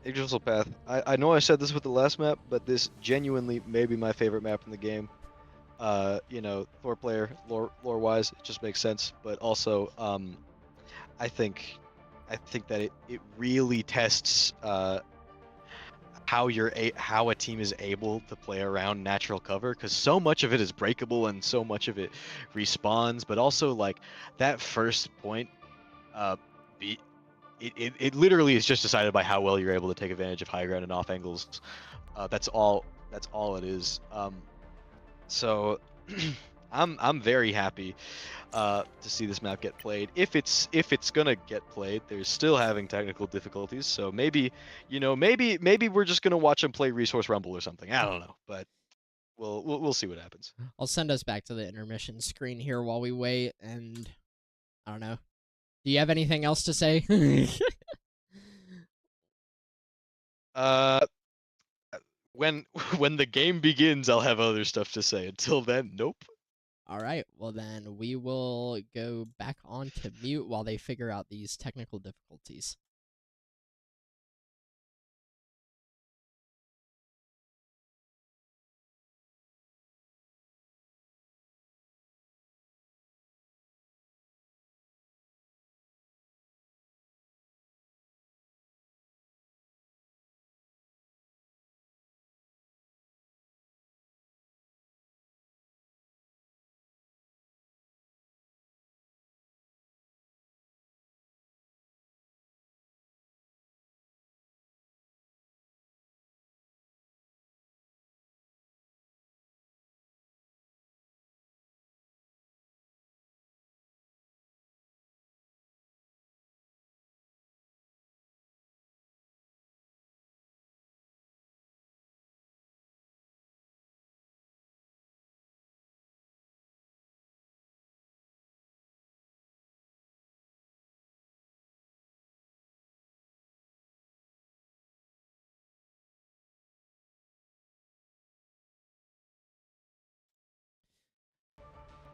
Yggdrasil Path. I know I said this with the last map, but this genuinely may be my favorite map in the game. You know, Thor player, lore-wise, it just makes sense. But also, I think that it really tests how how a team is able to play around natural cover, because so much of it is breakable and so much of it respawns. But also, like, that first point, be it literally is just decided by how well you're able to take advantage of high ground and off angles. That's all it is. So I'm very happy to see this map get played. If it's gonna get played, there's still having technical difficulties. So maybe, you know, maybe we're just gonna watch them play Resource Rumble or something. I don't know, but we'll see what happens. I'll send us back to the intermission screen here while we wait, and I don't know. Do you have anything else to say? When the game begins, I'll have other stuff to say. Until then, nope. All right, well then we will go back on to mute while they figure out these technical difficulties.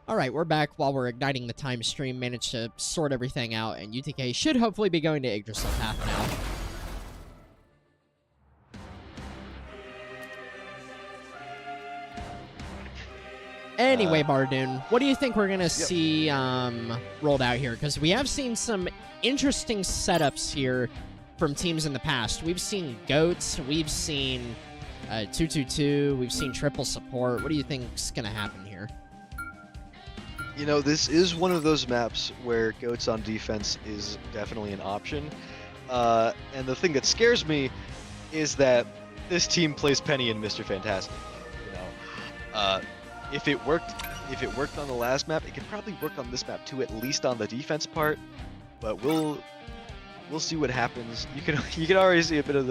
All right, we're back while we're igniting the time stream. Managed to sort everything out, and UTK should hopefully be going to Yggdrasil Path now. Anyway, Bardoon, what do you think we're going to see rolled out here? Because we have seen some interesting setups here from teams in the past. We've seen GOATs, we've seen 222, we've seen triple support. What do you think's going to happen here? You know, this is one of those maps where GOATs on defense is definitely an option. And the thing that scares me is that this team plays Penny and Mr. Fantastic. You know, if it worked on the last map, it could probably work on this map too, at least on the defense part. But we'll see what happens. You can already see a bit of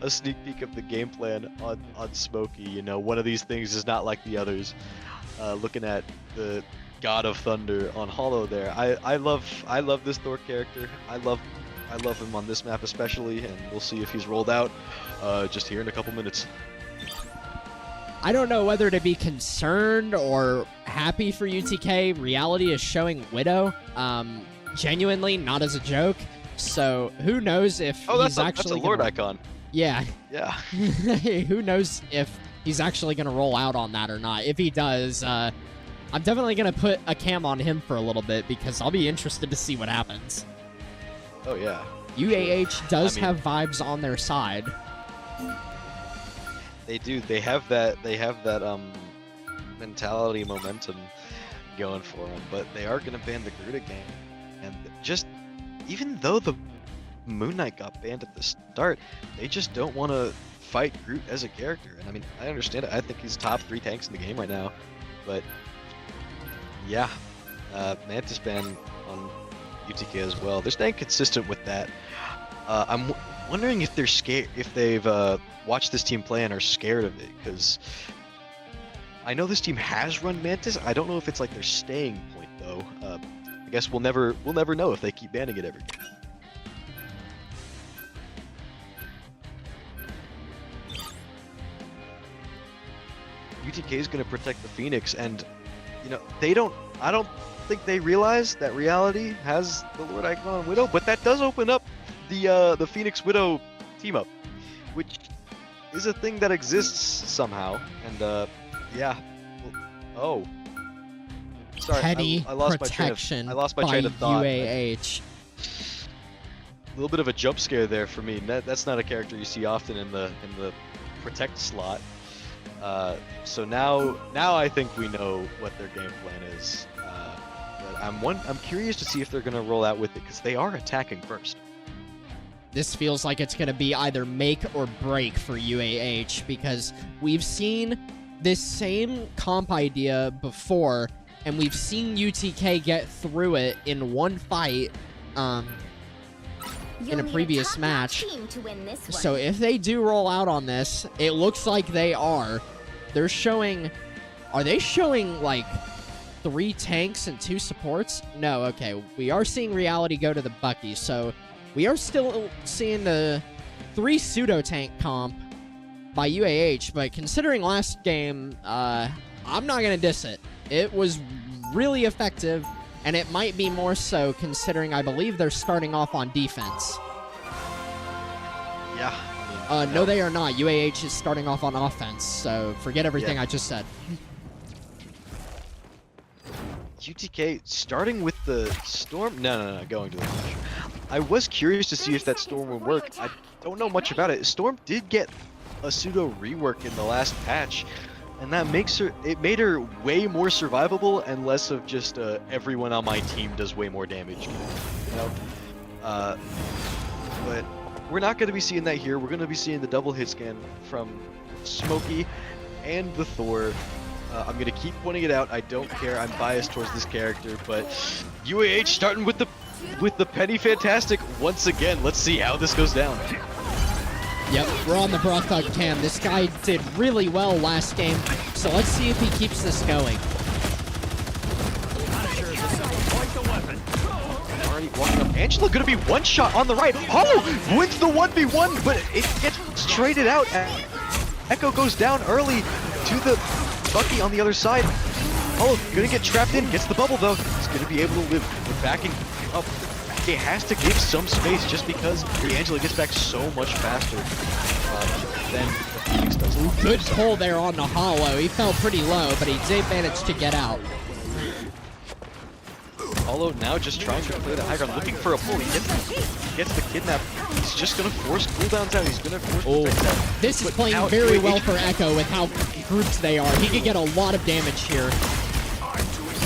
a sneak peek of the game plan on Smokey. You know, one of these things is not like the others. Looking at the God of Thunder on Hollow there. I love this Thor character. I love him on this map especially, and we'll see if he's rolled out just here in a couple minutes. I don't know whether to be concerned or happy for UTK. Reality is showing Widow, genuinely, not as a joke. So who knows if he's actually that's a Lord icon. Yeah. Yeah. Who knows if he's actually going to roll out on that or not. If he does, I'm definitely going to put a cam on him for a little bit because I'll be interested to see what happens. Oh, yeah. UAH does have vibes on their side. They do. They have that mentality, momentum going for them. But they are going to ban the Groot again. And just, even though the Moon Knight got banned at the start, they just don't want to fight Groot as a character. And I mean, I understand it. I think he's top 3 tanks in the game right now. But yeah, Mantis ban on UTK as well. They're staying consistent with that. I'm wondering if they're scared, if they've watched this team play and are scared of it, because I know this team has run Mantis. I don't know if it's like their staying point though. I guess we'll never know if they keep banning it every game. UTK is going to protect the Phoenix, and you know I don't think they realize that Reality has the Lord Icon on Widow, but that does open up the Phoenix Widow team up. which is a thing that exists somehow. And yeah. Oh. Sorry, Petty I lost protection my by train of thought. UAH. A little bit of a jump scare there for me. That's not a character you see often in the protect slot. So now I think we know what their game plan is. But I'm curious to see if they're gonna roll out with it because they are attacking first. This feels like it's going to be either make or break for UAH because we've seen this same comp idea before, and we've seen UTK get through it in one fight in a previous match. So if they do roll out on this, it looks like they are. They're showing... Are they showing, like, 3 tanks and 2 supports? No, okay. We are seeing Reality go to the Bucky, so... We are still seeing the 3 pseudo-tank comp by UAH, but considering last game, I'm not going to diss it. It was really effective, and it might be more so considering I believe they're starting off on defense. Yeah. No, they are not. UAH is starting off on offense, so forget everything I just said. UTK starting with the Storm? No, going to the Flash. I was curious to see if that Storm would work. I don't know much about it. Storm did get a pseudo rework in the last patch, and that made her way more survivable and less of just everyone on my team does way more damage, you know? But we're not going to be seeing that here. We're going to be seeing the double hit scan from Smokey and the Thor. I'm going to keep pointing it out. I don't care. I'm biased towards this character, but UAH starting with the Penny Fantastic once again. Let's see how this goes down. Yep, we're on the Brothug cam. This guy did really well last game, so let's see if he keeps this going. Already walking up. Angela going to be one shot on the right. Oh, wins the 1v1, but it gets traded out. Echo goes down early to the Bucky on the other side. Oh, gonna get trapped in. Gets the bubble though. He's gonna be able to live. We're backing up. He has to give some space just because the Angela gets back so much faster than the Phoenix does. Ooh, good pull there on the hollow. He fell pretty low, but he did manage to get out. Hollow now just trying to play the high ground, looking for a pull. He gets the kidnap. He's just gonna force cooldowns out. He's gonna force protect out. This is playing very well for Echo with how grouped they are. He could get a lot of damage here.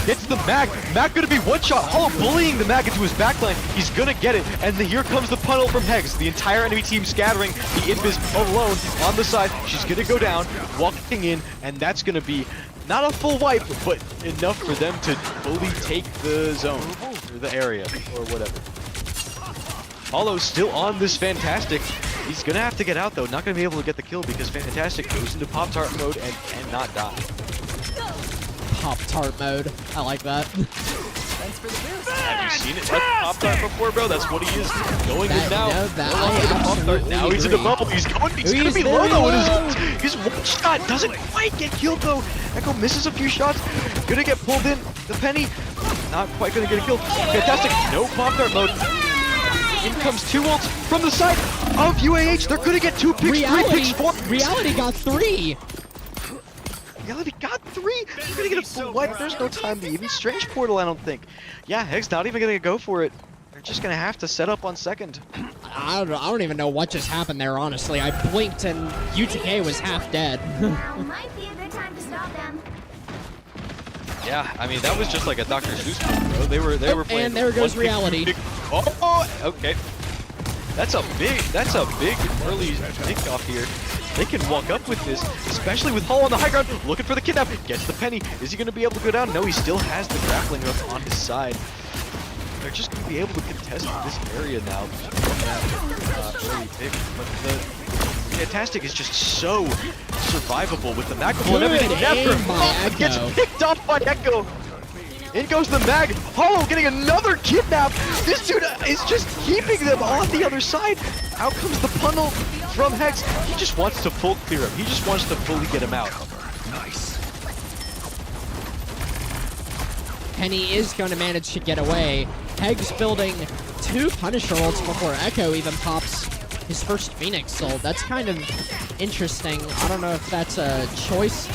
Gets the mag. Mag gonna be one shot. Hollow bullying the mag into his backline. He's gonna get it. And here comes the puddle from Hex. The entire enemy team scattering. The Invis alone on the side. She's gonna go down, walking in, and that's gonna be not a full wipe, but enough for them to fully take the zone or the area or whatever. Hollow still on this Fantastic. He's gonna have to get out though. Not gonna be able to get the kill because Fantastic goes into Pop-Tart mode and cannot die. Pop-Tart mode. I like that. Have you seen it like Pop-Tart before, bro? That's what he is going in now. Now he's in the bubble. He's gonna be low though. His one shot doesn't quite get killed though. Echo misses a few shots. Gonna get pulled in. The Penny not quite gonna get a kill. Fantastic. No Pop-Tart mode. In comes 2 ults from the side of UAH. They're gonna get 2 picks, 3 picks, 4 picks. Reality got 3. Reality got 3. You're gonna get a full wipe. There's no time to even Strange Portal, I don't think. Yeah, Hex not even gonna go for it. They're just gonna have to set up on second. I don't even know what just happened there, honestly. I blinked and UTK was half dead. Now might be a good time to stop them. Yeah, I mean that was just like a Dr. Seuss book, bro. They were playing. And there goes Reality. Oh, okay. That's a big early kickoff here. They can walk up with this, especially with Hull on the high ground, looking for the kidnap. Gets the Penny. Is he going to be able to go down? No, he still has the grappling hook on his side. They're just going to be able to contest this area now. Early pick, but the Fantastic is just so survivable with the mag and everything. Never gets picked off by Echo. In goes the mag. Hollow getting another kidnap. This dude is just keeping them on the other side. Out comes the puddle from Hex. He just wants to full clear him. He just wants to fully get him out. Nice. Penny is going to manage to get away. Hex building 2 Punisher ults before Echo even pops his first Phoenix ult. That's kind of interesting. I don't know if that's a choice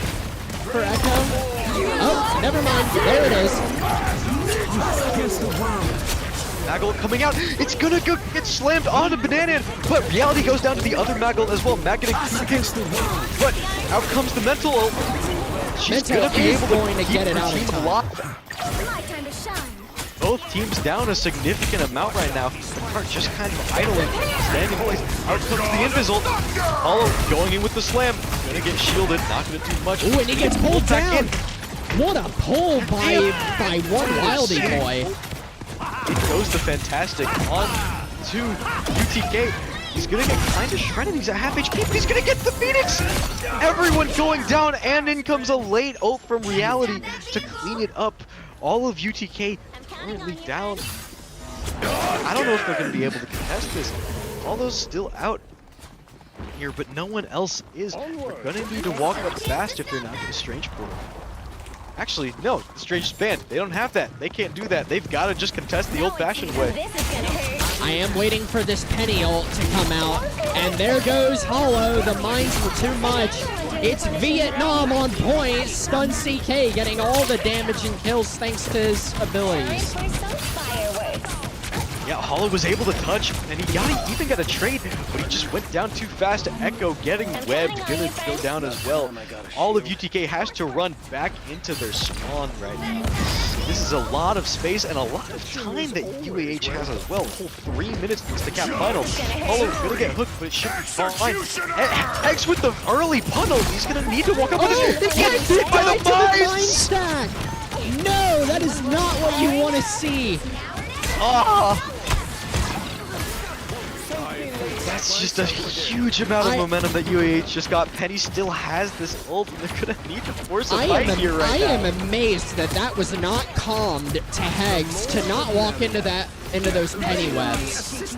for Echo. Oh, never mind. There it is. Maggle coming out. It's gonna go get slammed on the banana, but Reality goes down to the other Maggle as well. Mag getting against the but out comes the mental ult. She's gonna be able to get it out team of time. alive. My time to shine. Both teams down a significant amount right now. Cart just kind of idling, standing in place. Out comes the Invis ult. Hollow going in with the slam. Gonna get shielded, not gonna do much. Ooh, and he gets pulled back down. in. What a pull by one Wildy boy. It goes to Fantastic on to UTK. He's gonna get kind of shredded. He's at half HP. He's gonna get the Phoenix. Everyone going down, and in comes a late ult from Reality to clean it up. All of UTK currently down. I don't know if they're gonna be able to contest this. All those still out here, but no one else is. They're gonna need to walk up fast if they're not gonna Strange Portal. Actually, no, the Strange is banned. They don't have that. They can't do that. They've got to just contest the old-fashioned way. This is gonna hurt. I am waiting for this Penny ult to come out, and there goes Hollow. The mines were too much. It's Vietnam on point. Stun CK getting all the damage and kills thanks to his abilities. For some fireworks. Yeah, Hollow was able to touch, and he even got a trade, but he just went down too fast. Echo getting webbed, gonna go down as well. All of UTK has to run back into their spawn right now. This is a lot of space and a lot of time that UAH has as well. A whole 3 minutes to the cap final. Hollow's gonna get hooked, but it should be fine. X with the early puddle. He's gonna need to walk up with this. He gets hit by the mine stack. No, that is not what you want to see. Ah. That's just a huge amount of momentum that UAH just got. Penny still has this ult, and they're gonna need to force a fight here right now. I am amazed that that was not calmed to Hegs to not walk into those Penny webs.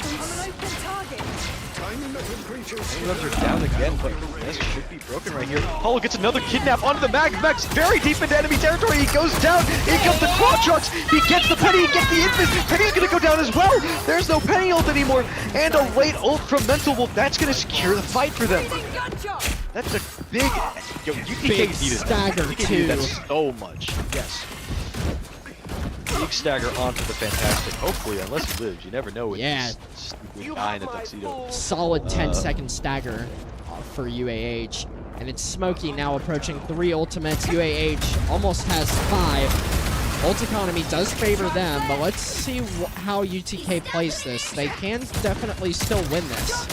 Webs are down again, but this should be broken right here. Hollow gets another kidnap onto the Mag. Mag's very deep into enemy territory. He goes down. In comes the Quadrux. He gets the Penny. He gets the Infant. Penny's gonna go down as well. There's no Penny ult anymore. And a late ult from Mental Wolf. That's gonna secure the fight for them. That's a big... Yo, UTK Big needed stagger, that. UTK needed that too. so much. Yes. Big stagger onto the Fantastic. Hopefully, unless he lives. You never know when Yeah. he's guy in a tuxedo. Solid 10-second stagger for UAH. And it's Smokey now approaching 3 ultimates. UAH almost has 5. Ult economy does favor them, but let's see how UTK plays this. They can definitely still win this.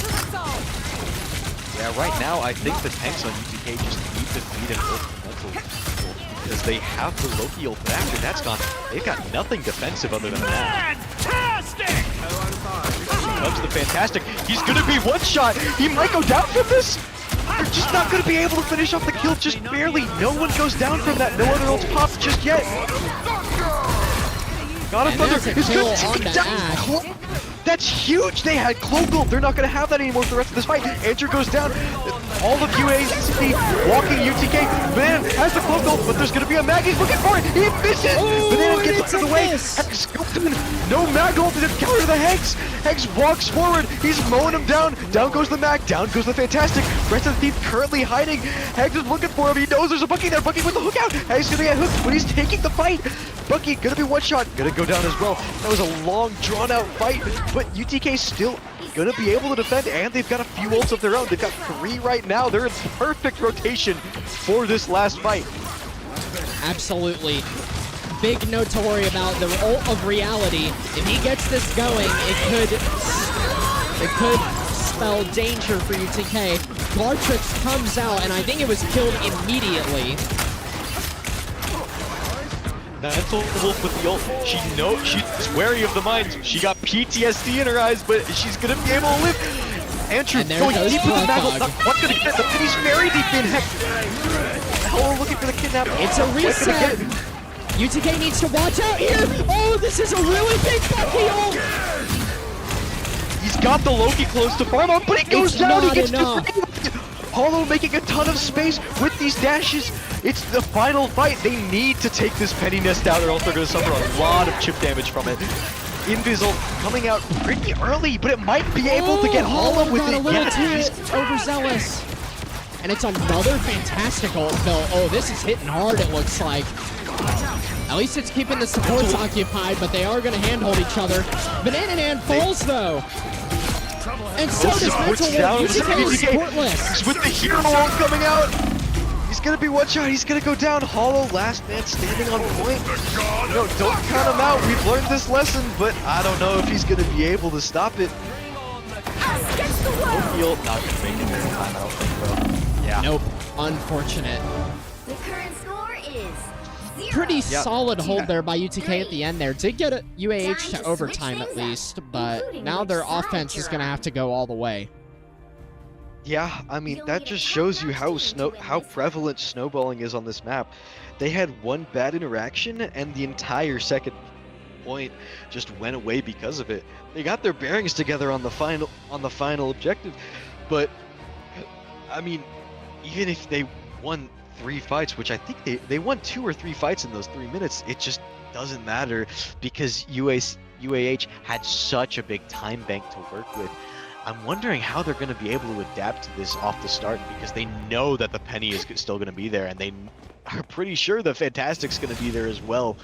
Yeah, right now I think the tanks on UTK just need to feed an ult because they have the Loki ult, but after that's gone, they've got nothing defensive other than that. Fantastic! Comes the Fantastic. He's gonna be one shot. He might go down from this. They're just not gonna be able to finish off the kill, just barely. No one goes down from that. No other ults popped just yet. Got a And thunder. that's a It's kill good. on the Ash. That's huge. They had Cloak ult. They're not gonna have that anymore for the rest of this fight. Andrew goes down. All of UAC walking UTK. Banana has the Cloak ult, but there's gonna be a Mag. He's looking for it. He misses. Oh, Banana gets it's out of a the way. miss. Hex scoped him. No Mag ult to counter the Hex. Hex walks forward. He's mowing him down. Down goes the Mag. Down goes the Fantastic. Rest of the team currently hiding. Hex is looking for him. He knows there's a Bucky there. Bucky with the hook out. Hex gonna get hooked, but he's taking the fight. Bucky gonna be one shot. Gonna go down as well. That was a long, drawn-out fight, but UTK still gonna be able to defend, and they've got a few ults of their own. They've got 3 right now. They're in perfect rotation for this last fight. Absolutely. Big note to worry about, the ult of Reality. If he gets this going, it could spell danger for UTK. Gartrix comes out, and I think it was killed immediately. Mental Wolf with the ult. She's wary of the mines. She got PTSD in her eyes, but she's gonna be able to live. Andrew And there going goes deep with the Prog. Maggle. What's gonna get it? The Penny's very deep in. Heck. Hello, looking for the kidnap. It's a What's gonna get reset. it? UTK needs to watch out here. Oh, this is a really big Bucky ult. He's got the Loki close to farm up, but he goes It's down. He not gets enough. defeated. Hollow making a ton of space with these dashes. It's the final fight. They need to take this Penny Nest out, or else they're going to suffer a lot of chip damage from it. Invisal coming out pretty early, but it might be able to get Hollow with got a it. little Yeah, too overzealous. And it's another fantastic ult build. Oh, this is hitting hard, it looks like. At least it's keeping the supports occupied, but they are going to handhold each other. Banananan falls, though. And so does Mental down. Wolf. UTK is supportless. with the hero ult coming out. He's gonna be one shot. He's gonna go down. Hollow, last man standing on point. No, don't count him out. We've learned this lesson, but I don't know if he's gonna be able to stop it. He'll not gonna make it this time. I don't think, bro. Yeah. Nope. Unfortunate. The current score is 0. Pretty solid hold there by UTK at the end there. Did get a UAH to overtime at least, but now their offense is going to have to go all the way. Yeah, I mean, that just shows you how prevalent snowballing is on this map. They had one bad interaction, and the entire second point just went away because of it. They got their bearings together on the final objective, but I mean, even if they won 3 fights, which I think they won 2 or 3 fights in those 3 minutes, it just doesn't matter because UAH had such a big time bank to work with. I'm wondering how they're going to be able to adapt to this off the start because they know that the Penny is still going to be there, and they are pretty sure the Fantastic's going to be there as well.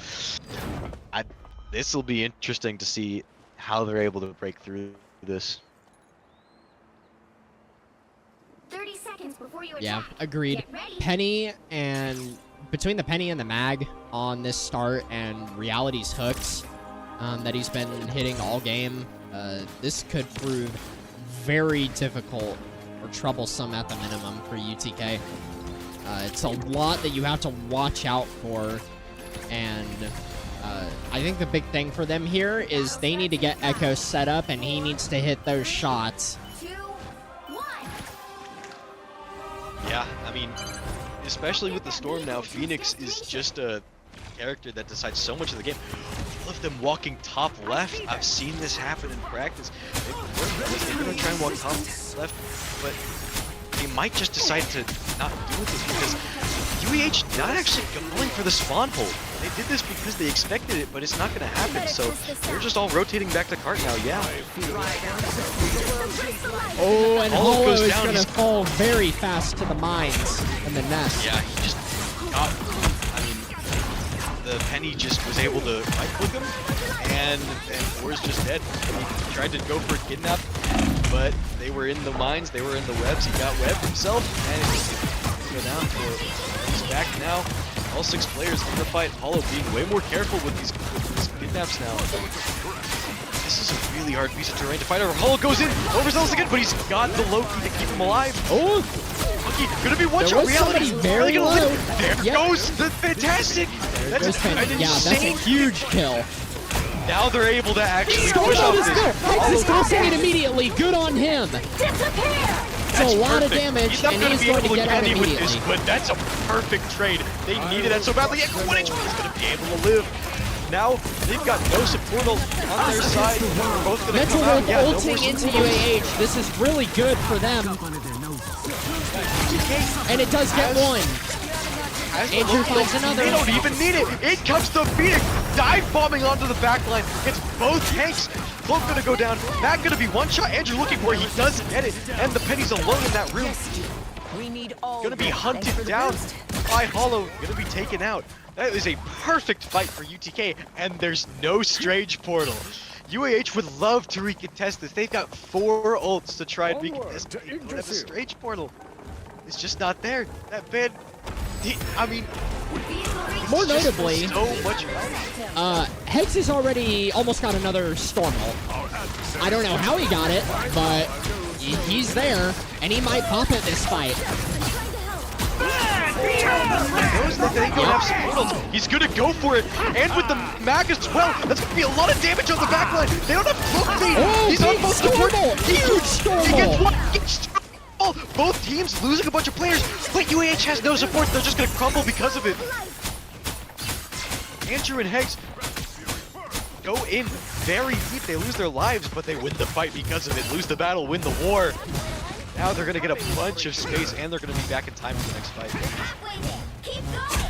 This will be interesting to see how they're able to break through this. 30 seconds before you Yeah, attack. agreed. Get ready. Penny and between the Penny and the Mag on this start and Reality's hooks that he's been hitting all game, this could prove very difficult or troublesome at the minimum for UTK. It's a lot that you have to watch out for, and I think the big thing for them here is they need to get Echo set up, and he needs to hit those shots. 2, 1. Yeah, I mean, especially with the Storm now, Phoenix is just a character that decides so much of the game. All of them walking top left. I've seen this happen in practice. They're going to try and walk top left, but they might just decide to not do this because UAH not actually going for the spawn hole. They did this because they expected it, but it's not going to happen, so they're just all rotating back to cart now, yeah. Oh, and Hollow Hollow goes is down, going to he's- fall very fast to the mines and the nest. Yeah, he just got, I mean, the Penny just was able to right-click him, and Or's just dead. He tried to go for a kidnap, but they were in the mines, they were in the webs, he got webbed himself, and it just didn't go down for it. He's back now, all 6 players in the fight, Hollow being way more careful with these kidnaps now. This is a really hard piece of terrain to fight over. Hollow goes in, overzealous again, but he's got the Loki to keep him alive. Oh, Loki gonna be one there shot. was Reality somebody very gonna low. live. There Yep. goes the Fantastic. That's Goes Penny. an Yeah, that's a insane. huge kill. Now they're able to actually Oh, push no, off this this. go. Hex is crossing it immediately. Good on him. Disappear! It's a lot of Perfect. damage, He's not and gonna he's be going to able get out candy with immediately. this, but that's a perfect trade. They needed that so badly. And One HP is going to be able to live. Now they've got no support on their side. They're both going to Mental come out. Wolf Yeah, no ulting more into support. UAH. This is really good for them. And it does get one. As the Andrew Loki, finds another. They don't even need it. It comes to Phoenix, dive bombing onto the backline. It's both tanks. Cloak gonna go down. Matt gonna be one shot. Andrew looking for it. He does get it, and the Penny's alone in that room. We need all Gonna be hunted down by Hollow. Gonna be taken out. That is a perfect fight for UTK, and there's no Strange Portal. UAH would love to recontest this. They've got 4 ults to try and recontest. They don't have a Strange Portal. It's just not there. That man, I mean, More it's just notably, so much. Hex has already almost got another Storm ult. I don't know how he got it, but he's there, and he might pop it this fight. Knows that they don't have support ults. He's gonna go for it, and with the mag as well. That's gonna be a lot of damage on the backline. They don't have cloak feed. Oh, He's on big both Storm support. ult! Huge Storm He gets ult! one. He gets Storm ult. Both teams losing a bunch of players, but UAH has no support. They're just gonna crumble because of it. Andrew and Hex go in very deep. They lose their lives, but they win the fight because of it. Lose the battle, win the war. Now they're gonna get a bunch of space, and they're gonna be back in time for the next fight. Keep going!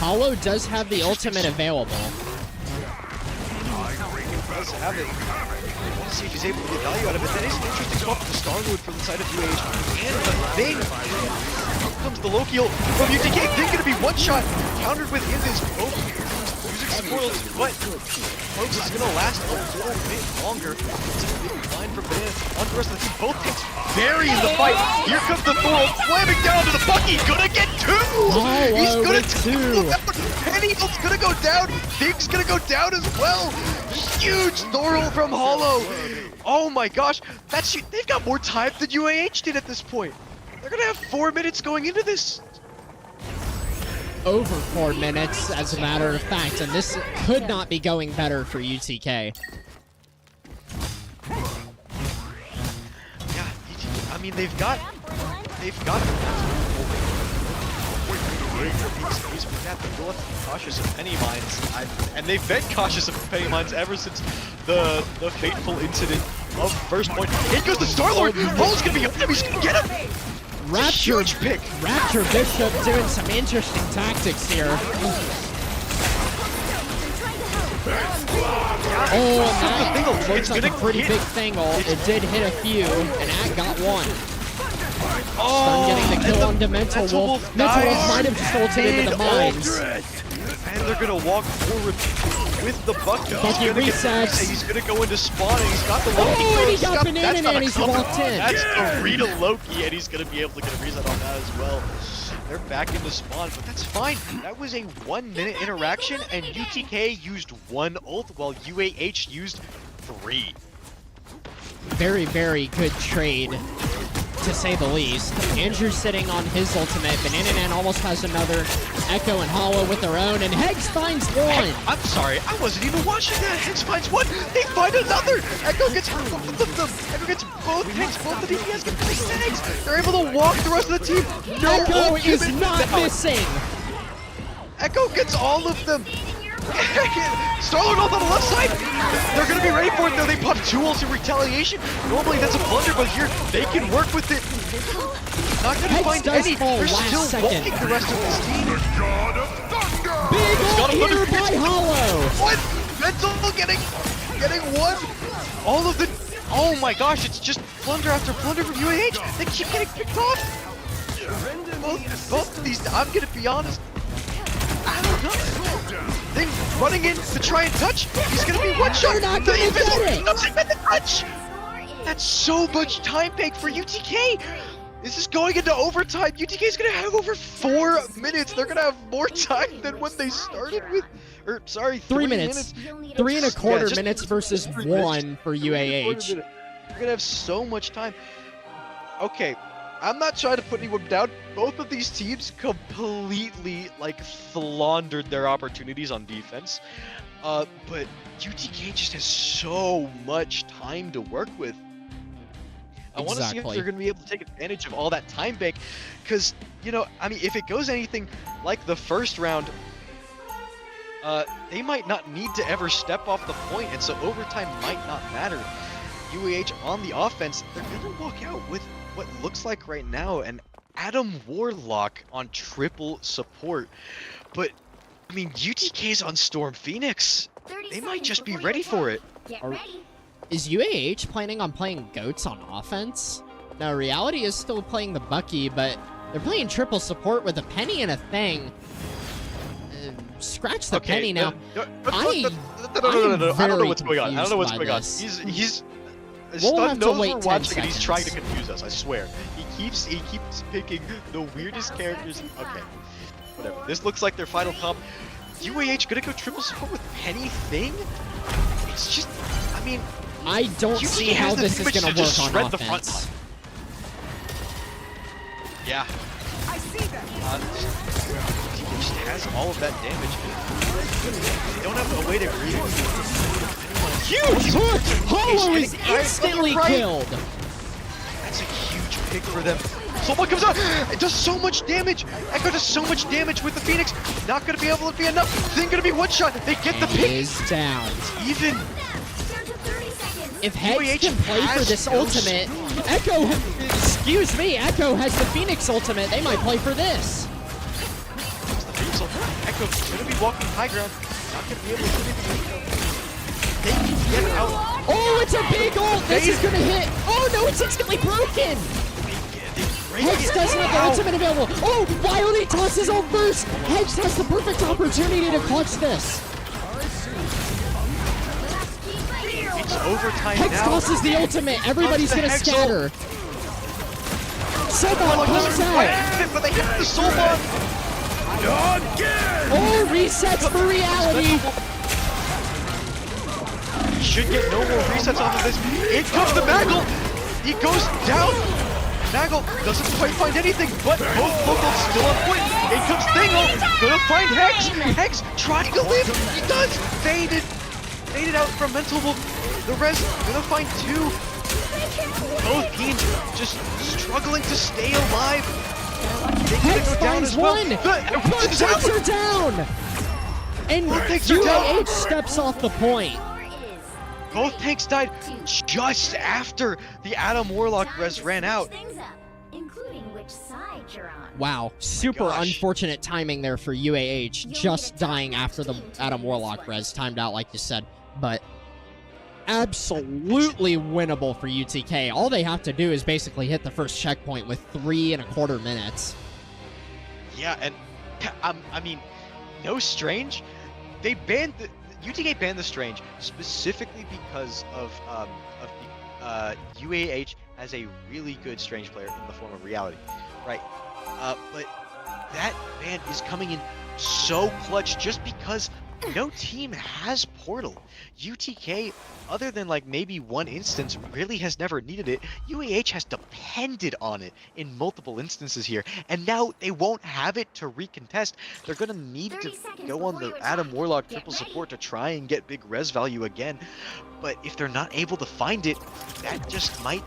Hollow does have the ultimate available. Does have it. I want to see if he's able to get value out of it. That is an interesting swap to Starwood from the side of UAH. And the Thing. Here comes the Loki ult from UTK. Thing going to be one shot. Countered with Invis. Both using support, but folks, it's going to last a little bit longer. It's a big line from Banana on the rest of the team. Both teams burying the fight. Here comes the Thor slamming down to the Bucky. Gonna get two. He's gonna two. Penny ult's gonna go down. Thing's gonna go down as well. Huge Thor ult from Hollow. Oh my gosh, they've got more time than UAH did at this point. They're gonna have 4 minutes going into this. Over 4 minutes, as a matter of fact, and this could not be going better for UTK. Yeah, I mean they've got. They'll have to be cautious of penny mines, and they've been cautious of penny mines ever since the fateful incident of first point. Here goes the Star-Lord! Hollow's gonna be up him, he's gonna get him! Rapture, huge pick! Rapture Bishop doing some interesting tactics here. Oh, and that looks like a pretty big thingle. It did hit a few, and Ag got one. Stun getting the kill on the Mental Wolf. Mental Wolf might have just ulted into the mines. And they're gonna walk forward with the Bucky. Bucky resets. He's gonna go into spawn, and he's got the Loki. Oh, and he got Banana and he's walked in. That's the Rita Loki, and he's gonna be able to get a reset on that as well. They're back into spawn, but that's fine. That was a 1 minute interaction, and UTK used 1 ult while UAH used 3. Very, very good trade, to say the least. Andrew's sitting on his ultimate. Banana Man almost has another. Echo and Hollow with their own, and Hegs finds one. I'm sorry, I wasn't even watching that. Hegs finds one. They find another. Echo gets both of them. Echo gets both Hegs. Both the DPS get 3 Hegs. They're able to walk the rest of the team. No Echo ult is given not down. missing. Echo gets all of them. Star-Lord ult on the left side. They're gonna be ready for it though. They pop 2 ults in retaliation. Normally that's a blunder, but here they can work with it. Not gonna Hegs find does any. fall They're last still second. walking the rest of this team. Big ult got a here thunder. by Hollow. What? Mental getting one. All of the. Oh my gosh! It's just plunder after plunder from UAH. They keep getting picked off. Both of these. I'm gonna be honest. I don't know. Thing running in to try and touch. He's gonna be one shot. They're not gonna get it. Doesn't get the touch. That's so much time bank for UTK. This is going into overtime. UTK is gonna have over 4 minutes. They're gonna have more time than when they started with. Or sorry, 3 minutes. 3 and a quarter just minutes versus 3 minutes. 1 for UAH. You're gonna have so much time. Okay, I'm not trying to put anyone down. Both of these teams completely like floundered their opportunities on defense. But UTK just has so much time to work with. I want to see if they're going to be able to take advantage of all that time bank, because, you know, I mean, if it goes anything like the first round, they might not need to ever step off the point, and so overtime might not matter. UAH on the offense, they're going to walk out with what looks like right now an Adam Warlock on triple support. But, I mean, UTK's on Storm Phoenix. They might just be ready for it. Get ready. Is UAH planning on playing goats on offense? Now, Reality is still playing the Bucky, but they're playing triple support with a Penny and a Thing. Scratch the Penny now. I don't know what's going on. I don't know what's going on. He's Stun knows we're watching and he's trying to confuse us, I swear. He keeps picking the weirdest characters. Okay, whatever. This looks like their final comp. UAH gonna go triple support with Penny Thing? It's just, I mean, I don't see how this is gonna work on offense. The front offense. line. Yeah. I see them. He just has all of that damage. They don't have a way to read. Huge! Hollow is instantly killed. That's a huge pick for them. Someone comes out. It does so much damage. Echo does so much damage with the Phoenix. Not going to be able to be enough. Thing going to be one shot. They get the pick. Is down. Even. If Hegs can play for this ultimate, Echo, excuse me, Echo has the Phoenix ultimate. They might play for this. Echo gonna be walking high ground. Not gonna be able to do anything. They can get out. Oh, it's a big ult. This is gonna hit. Oh no, it's instantly broken. Hex doesn't have the ultimate available. Oh, Wildly tosses ult first. Hex has the perfect opportunity to clutch this. It's overtime Hex now. tosses the ultimate. Everybody's gonna Hex scatter. Soulbomb comes out. But they hit the soul bomb. Oh, resets for reality. He should get no more resets off of this. In comes the Maggle. He goes down. Maggle doesn't quite find anything, but both locals still on point. In comes Thingle. Gonna find Hex. Hex trying to live. He does. Faded out from mental. The rest gonna find two. Both teams just struggling to stay alive. Hex finds one. Both tanks are down. And UAH steps off the point. Both tanks died just after the Adam Warlock res ran out. Including which side you're on. Wow, super Gosh. unfortunate timing there for UAH, just dying after the Adam Warlock res timed out like you said, but absolutely winnable for UTK. All they have to do is basically hit the first checkpoint with 3.25 minutes. Yeah, and I mean, no Strange. They banned the UTK banned the Strange specifically because of UAH has a really good Strange player in the form of Reality, right? But that ban is coming in so clutch just because no team has Portal. UTK, other than like maybe one instance, really has never needed it. UAH has depended on it in multiple instances here, and now they won't have it to recontest. They're gonna need to go on the Adam Warlock triple support to try and get big res value again. But if they're not able to find it, that just might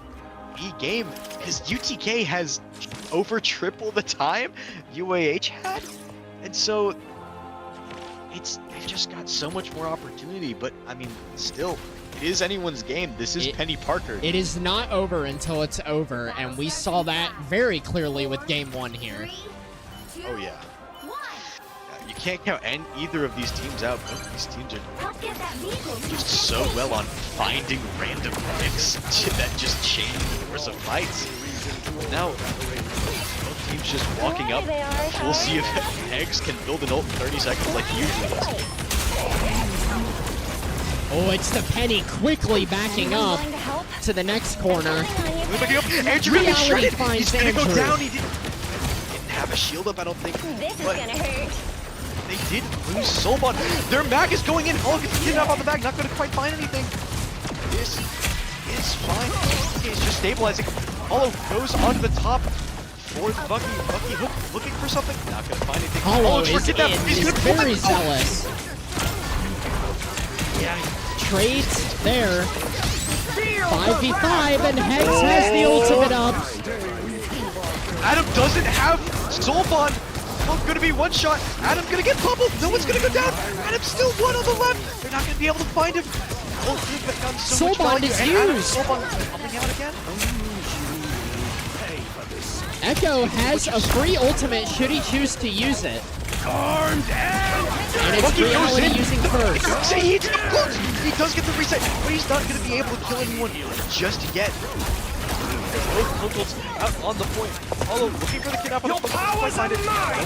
be game, because UTK has over triple the time UAH had, and so they've just got so much more opportunity. But I mean, still, it is anyone's game. This is Penny Parker. It is not over until it's over, and we saw that very clearly with game 1 here. Oh yeah. You can't count either of these teams out. Both of these teams are just so well on finding random picks that just change the course of fights. Now, both teams just walking up. We'll see if Hex can build an ult in 30 seconds like he usually does. Oh, it's the Penny quickly backing up to the next corner. Andrew gonna be shredded. He's gonna go Andrew down. He didn't have a shield up, I don't think. This is But gonna hurt. they did lose Soulbot. Their mag is going in. All gets kidnapped on the mag. Not gonna quite find anything. This is fine. He's just stabilizing. Hollow goes onto the top for the Bucky. Bucky looking for something. Not gonna find anything. Hollow is is very zealous. Yeah. Trades there. 5v5, and Hex has the ultimate up. Adam doesn't have Soul Bond. Oh, gonna be one shot. Adam's gonna get bubbled. No one's gonna go down. Adam's still one on the left. They're not gonna be able to find him. Oh, dude, but got so Soul much Bond value. is And Adam, used. Soul Bond coming out again. Echo has a free ultimate should he choose to use it. And it's Bucky goes Reality in. using first. See, he does get the reset, but he's not gonna be able to kill anyone just yet. Both locals out on the point. Hollow looking for the kidnap on the point. No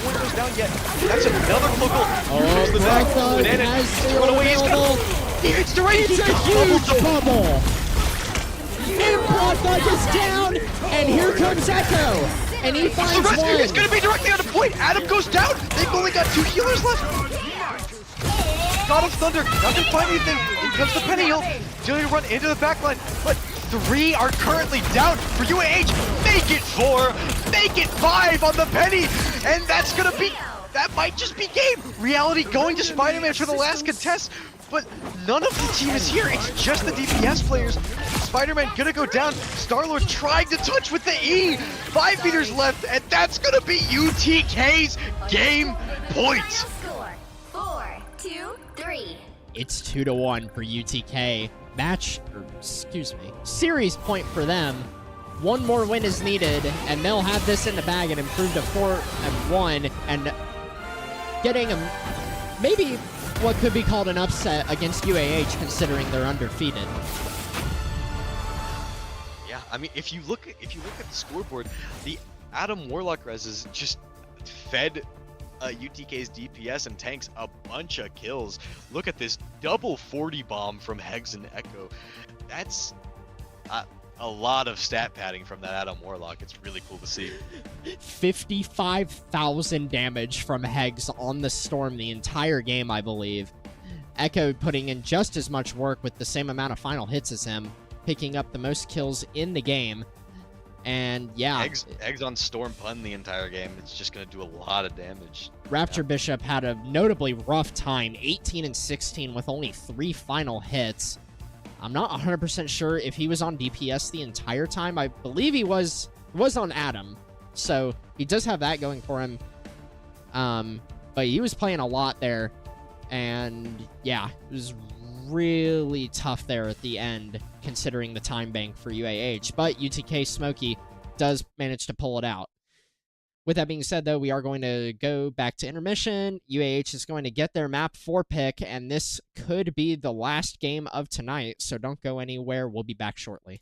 one goes down yet. That's another local. Oh, the back. Brotha Banana has the run away. He's available. He hits the right. It's a huge bubble. And Brotha is down, and here comes Echo. And he finds The rest one. is gonna be directly on the point. Adam goes down. They've only got 2 healers left. God of Thunder, not gonna find anything. In comes the Penny ult. Doing a run into the backline, but 3 are currently down for UAH. Make it 4, make it 5 on the Penny, and that's gonna be, that might just be game. Reality going to Spider-Man for the last contest, but none of the team is here. It's just the DPS players. Spider-Man gonna go down. Star-Lord trying to touch with the E. 5 meters left, and that's gonna be UTK's game point. Score 4-2-3. It's 2-1 for UTK. Series point for them. One more win is needed, and they'll have this in the bag and improve to 4-1, and getting a maybe what could be called an upset against UAH, considering they're undefeated. Yeah, I mean, if you look at the scoreboard, the Adam Warlock reses just fed UTK's DPS and tanks a bunch of kills. Look at this double 40 bomb from Hegs and Echo. That's a lot of stat padding from that Adam Warlock. It's really cool to see. 55,000 damage from Hegs on the Storm the entire game, I believe. Echo putting in just as much work with the same amount of final hits as him, picking up the most kills in the game. And yeah, Eggs on Storm Pun the entire game. It's just going to do a lot of damage. Raptor Bishop had a notably rough time, 18 and 16 with only 3 final hits. I'm not 100% sure if he was on DPS the entire time. I believe he was on Adam, so he does have that going for him. But he was playing a lot there, and yeah, it was really tough there at the end, considering the time bank for UAH. But UTK Smokey does manage to pull it out. With that being said, though, we are going to go back to intermission. UAH is going to get their map 4 pick, and this could be the last game of tonight, so don't go anywhere. We'll be back shortly.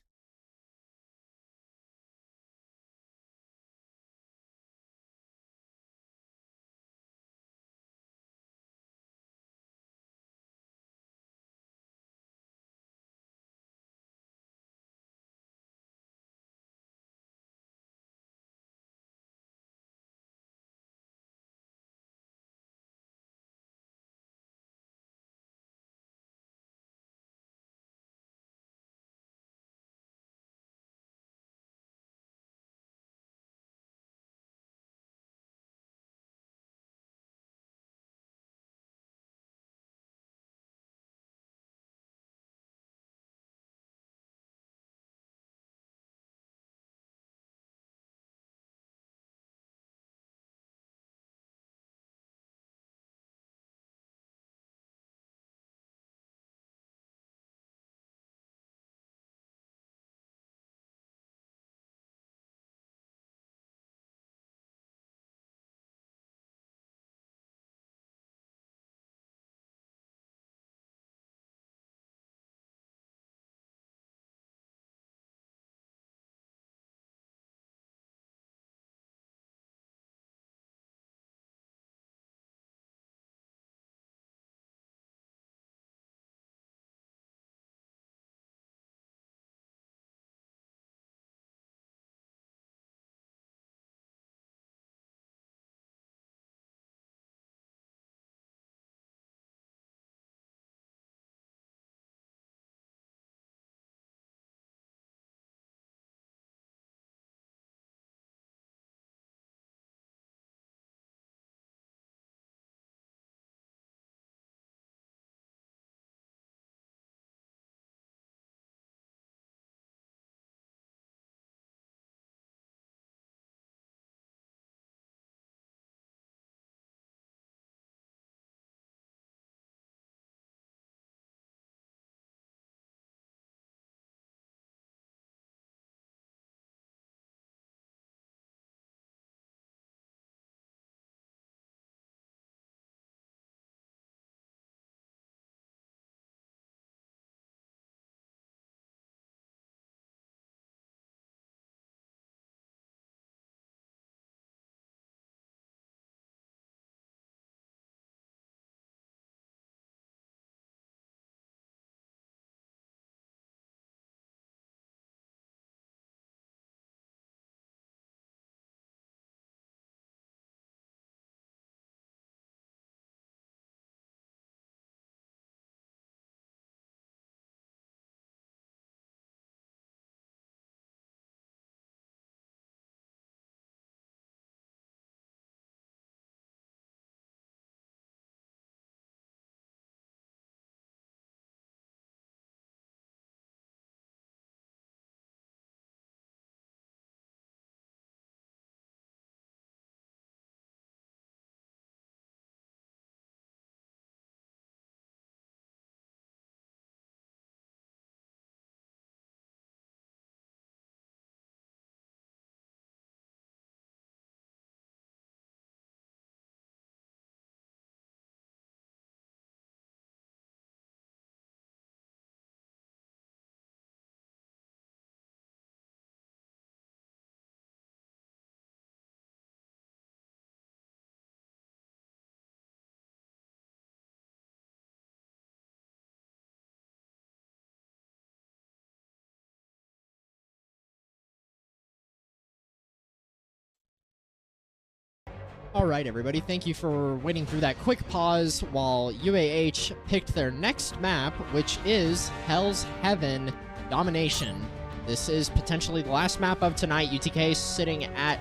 All right, everybody. Thank you for waiting through that quick pause while UAH picked their next map, which is Hell's Heaven Domination. This is potentially the last map of tonight. UTK sitting at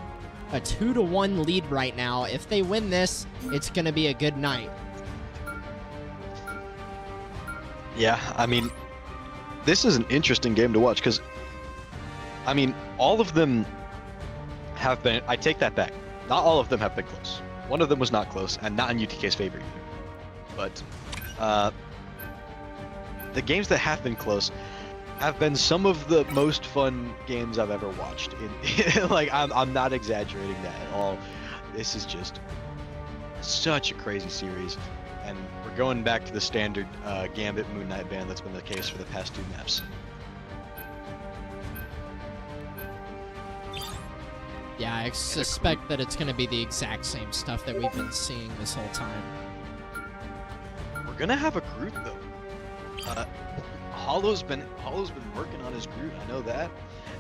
a 2-1 lead right now. If they win this, it's going to be a good night. Yeah, I mean, this is an interesting game to watch because, I mean, all of them have been, I take that back. Not all of them have been close. One of them was not close, and not in UTK's favor either. But the games that have been close have been some of the most fun games I've ever watched. Like, I'm not exaggerating that at all. This is just such a crazy series, and we're going back to the standard Gambit Moon Knight ban that's been the case for the past 2 maps. Yeah, I suspect that it's going to be the exact same stuff that we've been seeing this whole time. We're gonna have a Groot though. Hollow's been working on his Groot, I know that,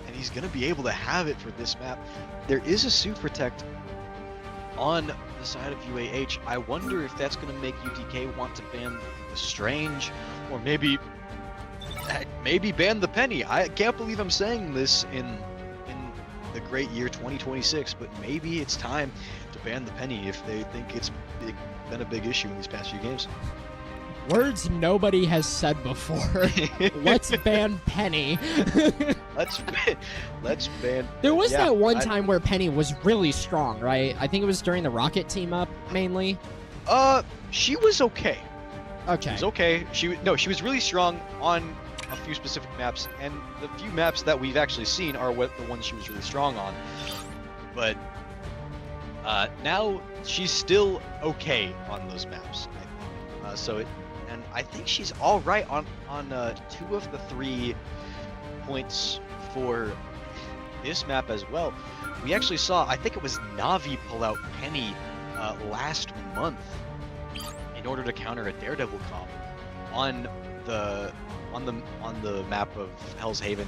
and he's gonna be able to have it for this map. There is a Suit Protect on the side of UAH. I wonder if that's gonna make UTK want to ban the Strange, or maybe ban the Penny. I can't believe I'm saying this in the great year 2026, but maybe it's time to ban the Penny if they think it's been a big issue in these past few games. Words nobody has said before. Let's ban Penny. Let's ban. There was that one time where Penny was really strong, right? I think it was during the Rocket team up mainly. She was okay. Okay. She was okay. She was really strong on a few specific maps, and the few maps that we've actually seen are the ones she was really strong on. But now she's still okay on those maps, I think. And I think she's all right on 2 of the 3 points for this map as well. We actually saw, I think it was Na'Vi pull out Penny last month in order to counter a Daredevil comp on the map of Hell's Haven,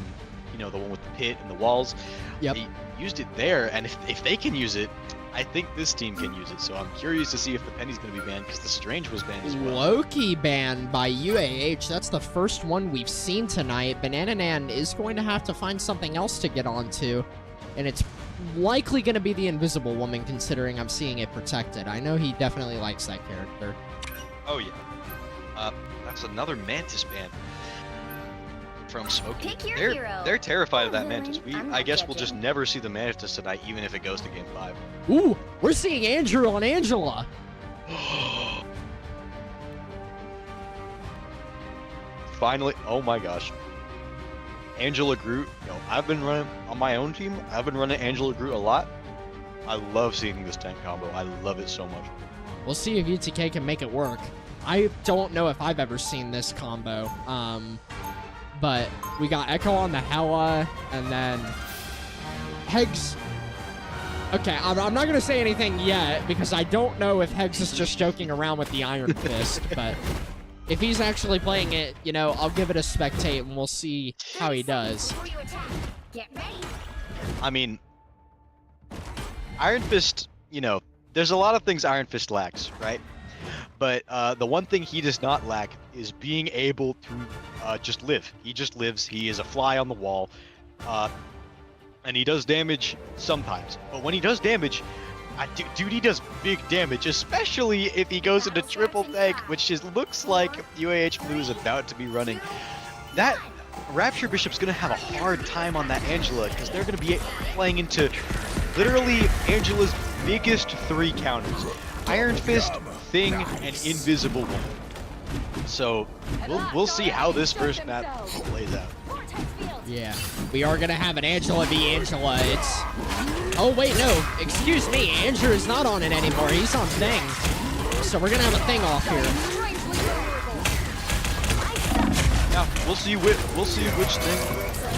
you know, the one with the pit and the walls. Yep. They used it there, and if they can use it, I think this team can use it. So I'm curious to see if the Penny's going to be banned, because the Strange was banned as well. Loki banned by UAH. That's the first one we've seen tonight. Banana Nan is going to have to find something else to get onto, and it's likely going to be the Invisible Woman, considering I'm seeing it protected. I know he definitely likes that character. Oh yeah. That's another Mantis ban from Smokey. Pick your they're hero. they're terrified of that Mantis. I'm I not guess we'll just judging. never see the Mantis tonight, even if it goes to game 5. Ooh, we're seeing Andrew on Angela. Finally, oh my gosh. Angela Groot. Yo, I've been running on my own team. I've been running Angela Groot a lot. I love seeing this tank combo. I love it so much. We'll see if UTK can make it work. I don't know if I've ever seen this combo. But we got Echo on the Hella, and then Hegs. Okay, I'm not going to say anything yet, because I don't know if Hegs is just joking around with the Iron Fist, but if he's actually playing it, you know, I'll give it a spectate, and we'll see how he does. Before you attack, get ready. I mean, Iron Fist, you know, there's a lot of things Iron Fist lacks, right? But the one thing he does not lack is being able to just live. He just lives. He is a fly on the wall. And he does damage sometimes. But when he does damage, dude, he does big damage, especially if he goes into triple tank, which just looks like UAH Blue is about to be running. That Rapture Bishop's going to have a hard time on that Angela, because they're going to be playing into literally Angela's biggest 3 counters. Iron Fist, Thing, and Invisible Woman. So we'll see how this first map plays out. Yeah, we are going to have an Angela v. Angela. It's... Oh, wait, no. Excuse me. Andrew is not on it anymore. He's on Thing. So we're going to have a Thing off here. Now, we'll see which thing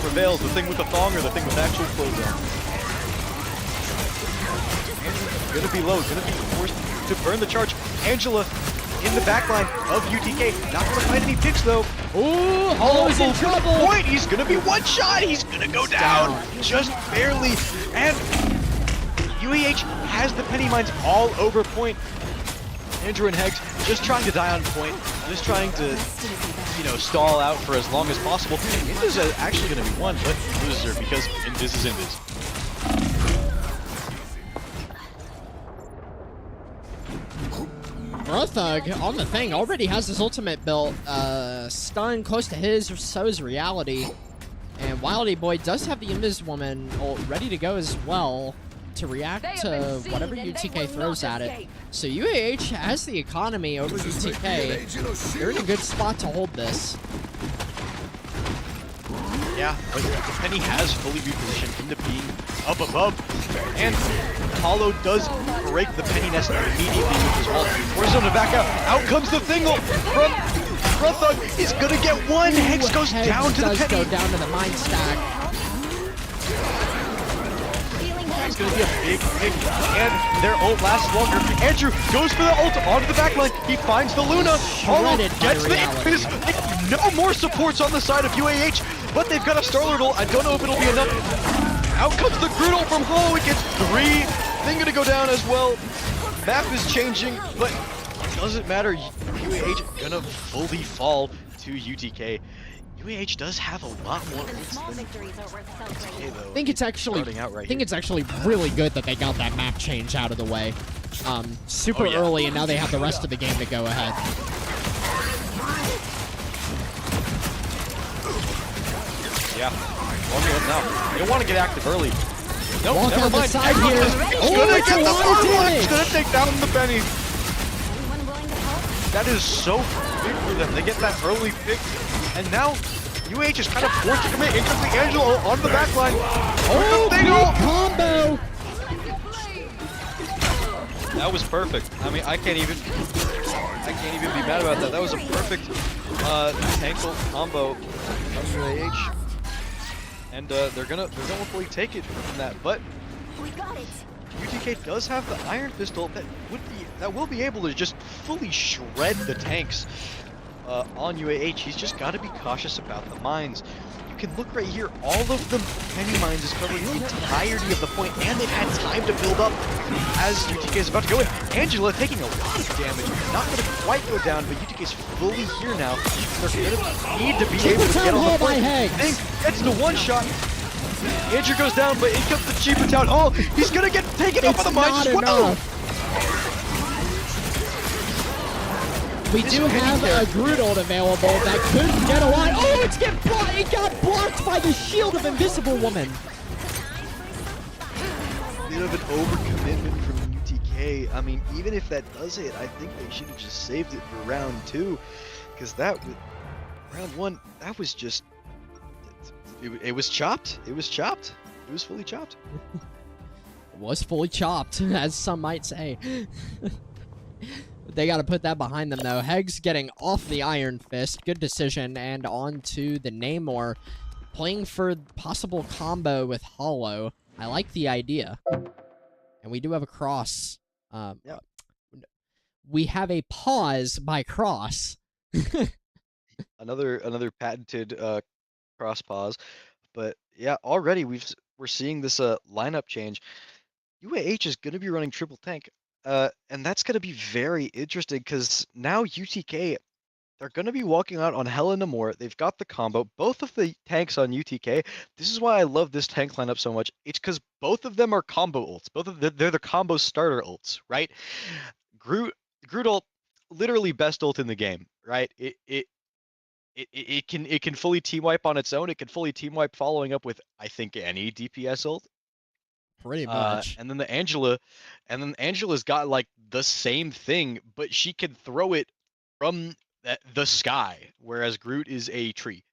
prevails, the thing with the thong or the thing with actual clothes on. Angela's gonna be low, gonna be forced to burn the charge. Angela in the backline of UTK, not gonna find any picks though. Ooh, Hollow's in trouble. Point, he's gonna be one shot, he's gonna go down just barely. And UAH has the penny mines all over point. Andrew and Hegs just trying to die on point, just trying to, you know, stall out for as long as possible. Invis is actually going to be one, but loser because Invis is Invis. Brothug on the thing already has his ultimate built. Stun close to his, so is Reality. And Wildy Boy does have the Invis Woman ready to go as well to react to whatever UTK throws at it. So UAH has the economy over UTK. They're in a good spot to hold this. Yeah, but the penny has fully repositioned into being up above. And Hollow does break the penny nest immediately with his ult. Forces him to back out. Out comes the Thingle from Brothug. He's gonna get one. Hex goes down to the penny. Go down to the mine stack. It's going to be a big pick, and their ult lasts longer. Andrew goes for the ult onto the backline. He finds the Luna. Hollow gets the Invis. No more supports on the side of UAH, but they've got a Starlord ult. I don't know if it'll be enough. Out comes the Groot ult from Hollow. It gets 3. Thing going to go down as well. Map is changing, but it doesn't matter. UAH going to fully fall to UTK. UAH does have a lot more ults than UTK, though. I think it's actually really good that they got that map change out of the way. Super early, and now they have the rest of the game to go ahead. Yeah. Now. You don't want to get active early. Nope, Walk never on the mind. side here. He's gonna get the first one. He's gonna take down the penny. Anyone willing to help? That is so big for them. They get that early pick, and now UAH is kind of forced to commit. Here comes the Angelo on the backline. Oh, big combo! That was perfect. I mean, I can't even be mad about that. That was a perfect ankle combo from UAH, and they're gonna hopefully take it from that. But We got it. UTK does have the Iron Pistol that will be able to just fully shred the tanks on UAH. He's just got to be cautious about the mines. You can look right here, all of the penny mines is covering the entirety of the point, and they've had time to build up as UTK is about to go in. Angela taking a lot of damage, not going to quite go down, but UTK is fully here now. They're going to need to be able to get on the point. Think gets the one shot. Andrew goes down, but in comes the cheaper town hall. He's going to get taken up by the mines as well. We do have a Groot ult available that could get a lot. Oh, it got blocked by the shield of Invisible Woman. Bit of an overcommitment from UTK. I mean, even if that does hit, I think they should have just saved it for round 2, because that was round 1. That was just it was chopped. It was chopped. It was fully chopped. It was fully chopped, as some might say. They got to put that behind them, though. Hegs getting off the Iron Fist. Good decision. And on to the Namor. Playing for possible combo with Hollow. I like the idea. And we do have a cross. Yeah. We have a pause by cross. Another patented cross pause. But yeah, already we're seeing this lineup change. UAH is going to be running triple tank. And that's going to be very interesting because now UTK, they're going to be walking out on Hella Namor. They've got the combo. Both of the tanks on UTK. This is why I love this tank lineup so much. It's because both of them are combo ults. They're the combo starter ults, right? Groot ult, literally best ult in the game, right? It can fully team wipe on its own. It can fully team wipe following up with, I think, any DPS ult. Pretty much. And then Angela's got like the same thing, but she can throw it from the sky, whereas Groot is a tree.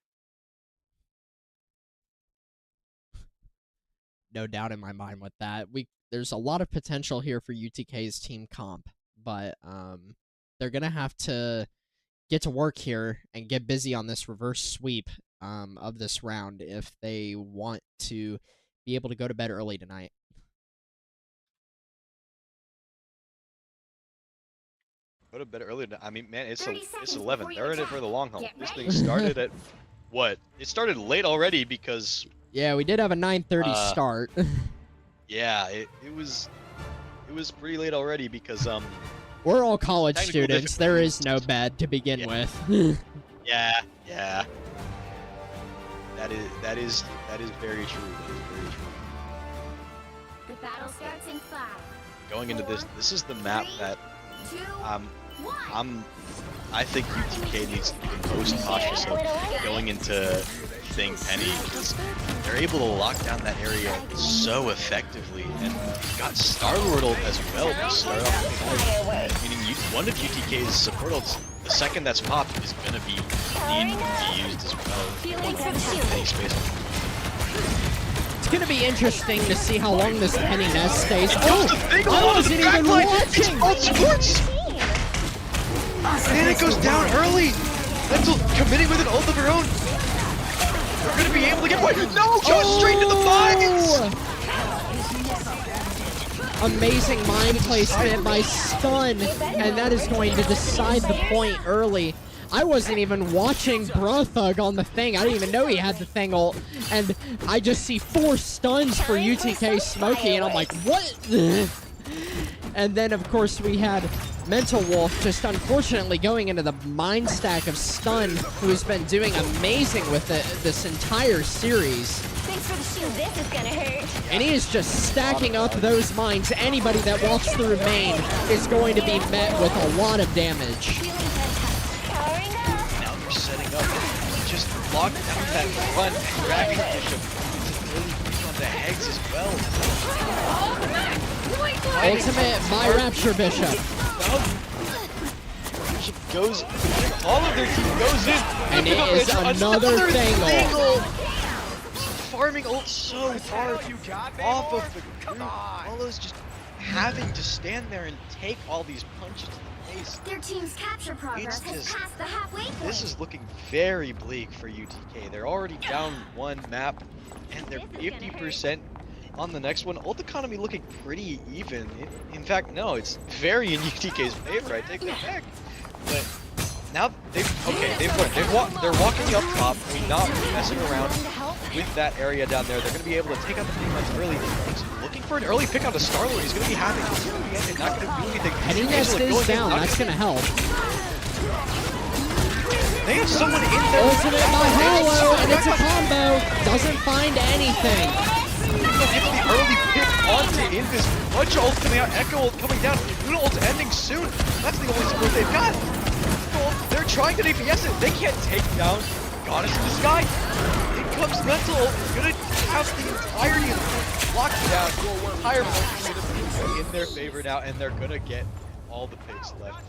No doubt in my mind with that. There's a lot of potential here for UTK's team comp, but they're gonna have to get to work here and get busy on this reverse sweep of this round if they want to be able to go to bed early tonight. Go to bed early. I mean, man, it's 11. before They're in it for the long haul. Get This ready. thing started at what? It started late already because Yeah, we did have a 9:30 start. yeah, it was was pretty late already because We're all college Technical students. There is no bed to begin Yeah. with. yeah. That is very true. That is very true. The battle starts in 5. Going into this is the map that 2, I think UTK needs to be the most cautious of going into Thing Penny because they're able to lock down that area so effectively and got Star-Lord ult as well to start off the night. Meaning one of UTK's support ults, the second that's popped, is gonna be needed to be used as well. Any space. It's gonna be interesting to see how long this Penny nest stays. Goes to Thing I on wasn't the even backline. It's watching. all sports. And it goes down early. Mental committing with an ult of her own. We're gonna be able to get one. No, goes straight to the mines. Amazing mine placement by Stun, and that is going to decide the point early. I wasn't even watching Brothug on the thing. I didn't even know he had the thing ult, and I just see 4 stuns for UTK Smokey, and I'm like, what? And then, of course, we had Mental Wolf just unfortunately going into the mine stack of Stun, who's been doing amazing with it this entire series. Thanks for the shield. This is gonna hurt. And he is just stacking up those mines. Anybody that walks through main is going to be met with a lot of damage. Powering up. Now they're setting up. Just lock down that front and grabbing Bishop. Really big on the Hegs as well. Ultimate by Rapture Bishop. Bishop goes, all of their team goes in. And it is another Thangle. Farming ult so far off of the group. Apollo's just having to stand there and take all these punches to the face. Their team's capture progress It's has just- passed the halfway point. This is looking very bleak for UTK. They're already down one map, and they're 50% on the next one. Ult economy looking pretty even. In fact, no, it's very in UTK's favor. I take that back. But now they're walking up top. I mean, not messing around with that area down there. They're going to be able to take out the team that's early. He's looking for an early pick out of Star-Lord. He's going to be happy. He's not going to do anything. Penny nest is down. That's going to help. They have someone in there. Ultimate by Hollow, and it's a combo. Doesn't find anything. Gets the early pick onto Invis. Bunch of ult coming out. Echo ult coming down. Luna ult ending soon. That's the only support they've got. They're trying to DPS it. They can't take down Goddess in the Sky. In comes Mental ult. Gonna have the entirety of the locked down. Entire point in their favor now, and they're gonna get all the picks left.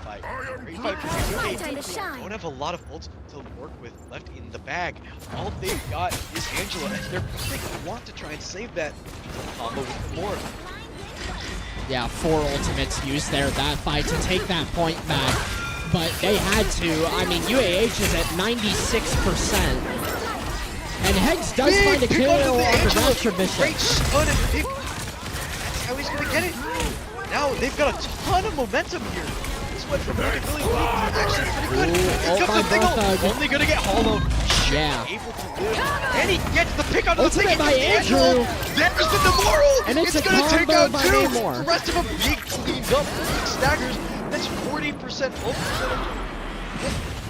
Fight. Great fight for UTK. Don't have a lot of ults to work with left in the bag. All they've got is Angela, and they're going to want to try and save that combo with more. Yeah, 4 ultimates used there that fight to take that point back. But they had to. I mean, UAH is at 96%. And Hegs does find a kill off the Rapture Bishop. Great stun and pick. That's how he's going to get it. Now they've got a ton of momentum here. This went from looking really weak to actually pretty good. Here comes the Thingle. Only going to get Hollow. Yeah. Able to live. And he gets the pick out of the Ultimate Thingle. by Andrew. There's the Demortal. And it's a going to take combo out by 2. Namor. The rest of them being cleaned up. Staggers. That's 40% ult percentage.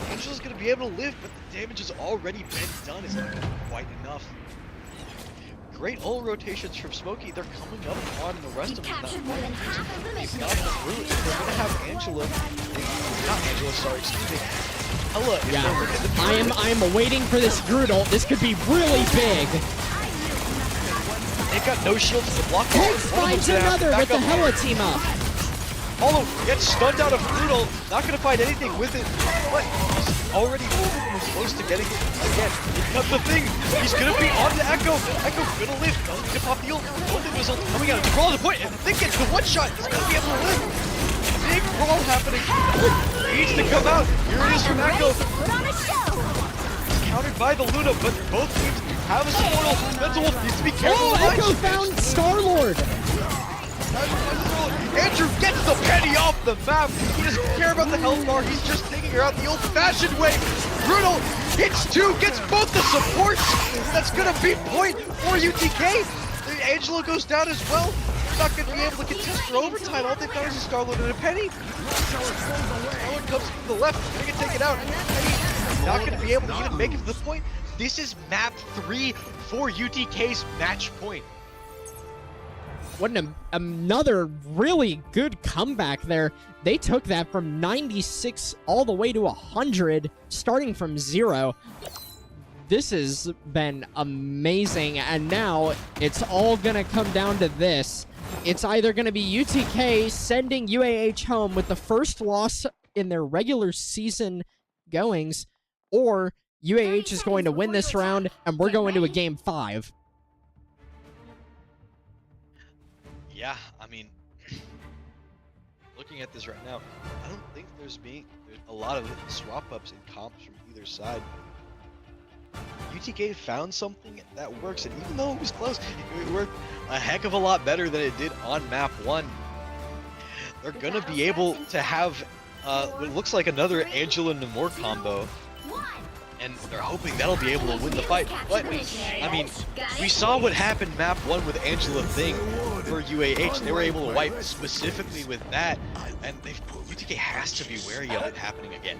Angela's going to be able to live, but the damage has already been done. It's not quite enough. Great ult rotations from Smokey. They're coming up on the rest of them. They've got the root. They're going to have Angela. Not Angela, sorry, excuse me. Ella. Yeah, I am waiting for this Groot ult. This could be really big. They've got no shields to block. Hegs finds another with the Hella team up. Hollow gets stunned out of Brutal. Not going to find anything with it. But he's already close to getting it again. Here comes the thing. He's going to be on to Echo. Echo going to live. Going to pop the ult. Golden Whistle coming out. Brawl the point. And the thing gets the one shot. He's going to be able to live. Big brawl happening. Needs to come out. Here it is from Echo. Put on a show. Countered by the Luna, but both teams have a support ult. Mental Wolf needs to be careful. Oh, Echo found Star-Lord. Andrew gets the penny off the map. He doesn't care about the health bar. He's just taking her out the old-fashioned way. Brutal hits 2, gets both the supports. That's gonna be point for UTK. Angela goes down as well. not going to be able to contest for overtime. All they've got is a Star-Lord and a Penny. Star-Lord comes from the left, going to take it out. Penny not going to be able to even make it to the point. This is map 3 for UTK's match point. What another really good comeback there. They took that from 96 all the way to 100, starting from 0. This has been amazing, and now it's all gonna come down to this. It's either gonna be UTK sending UAH home with the first loss in their regular season goings, or UAH is going to win this round, and we're going to a game 5. Yeah, I mean, looking at this right now, I don't think there's a lot of swap-ups and comps from either side. UTK found something that works, and even though it was close, it worked a heck of a lot better than it did on map 1. They're gonna be able to have what looks like another Angela Namor combo, and they're hoping that'll be able to win the fight. But I mean, we saw what happened map 1 with Angela Thing for UAH. They were able to wipe specifically with that, and UTK has to be wary of it happening again.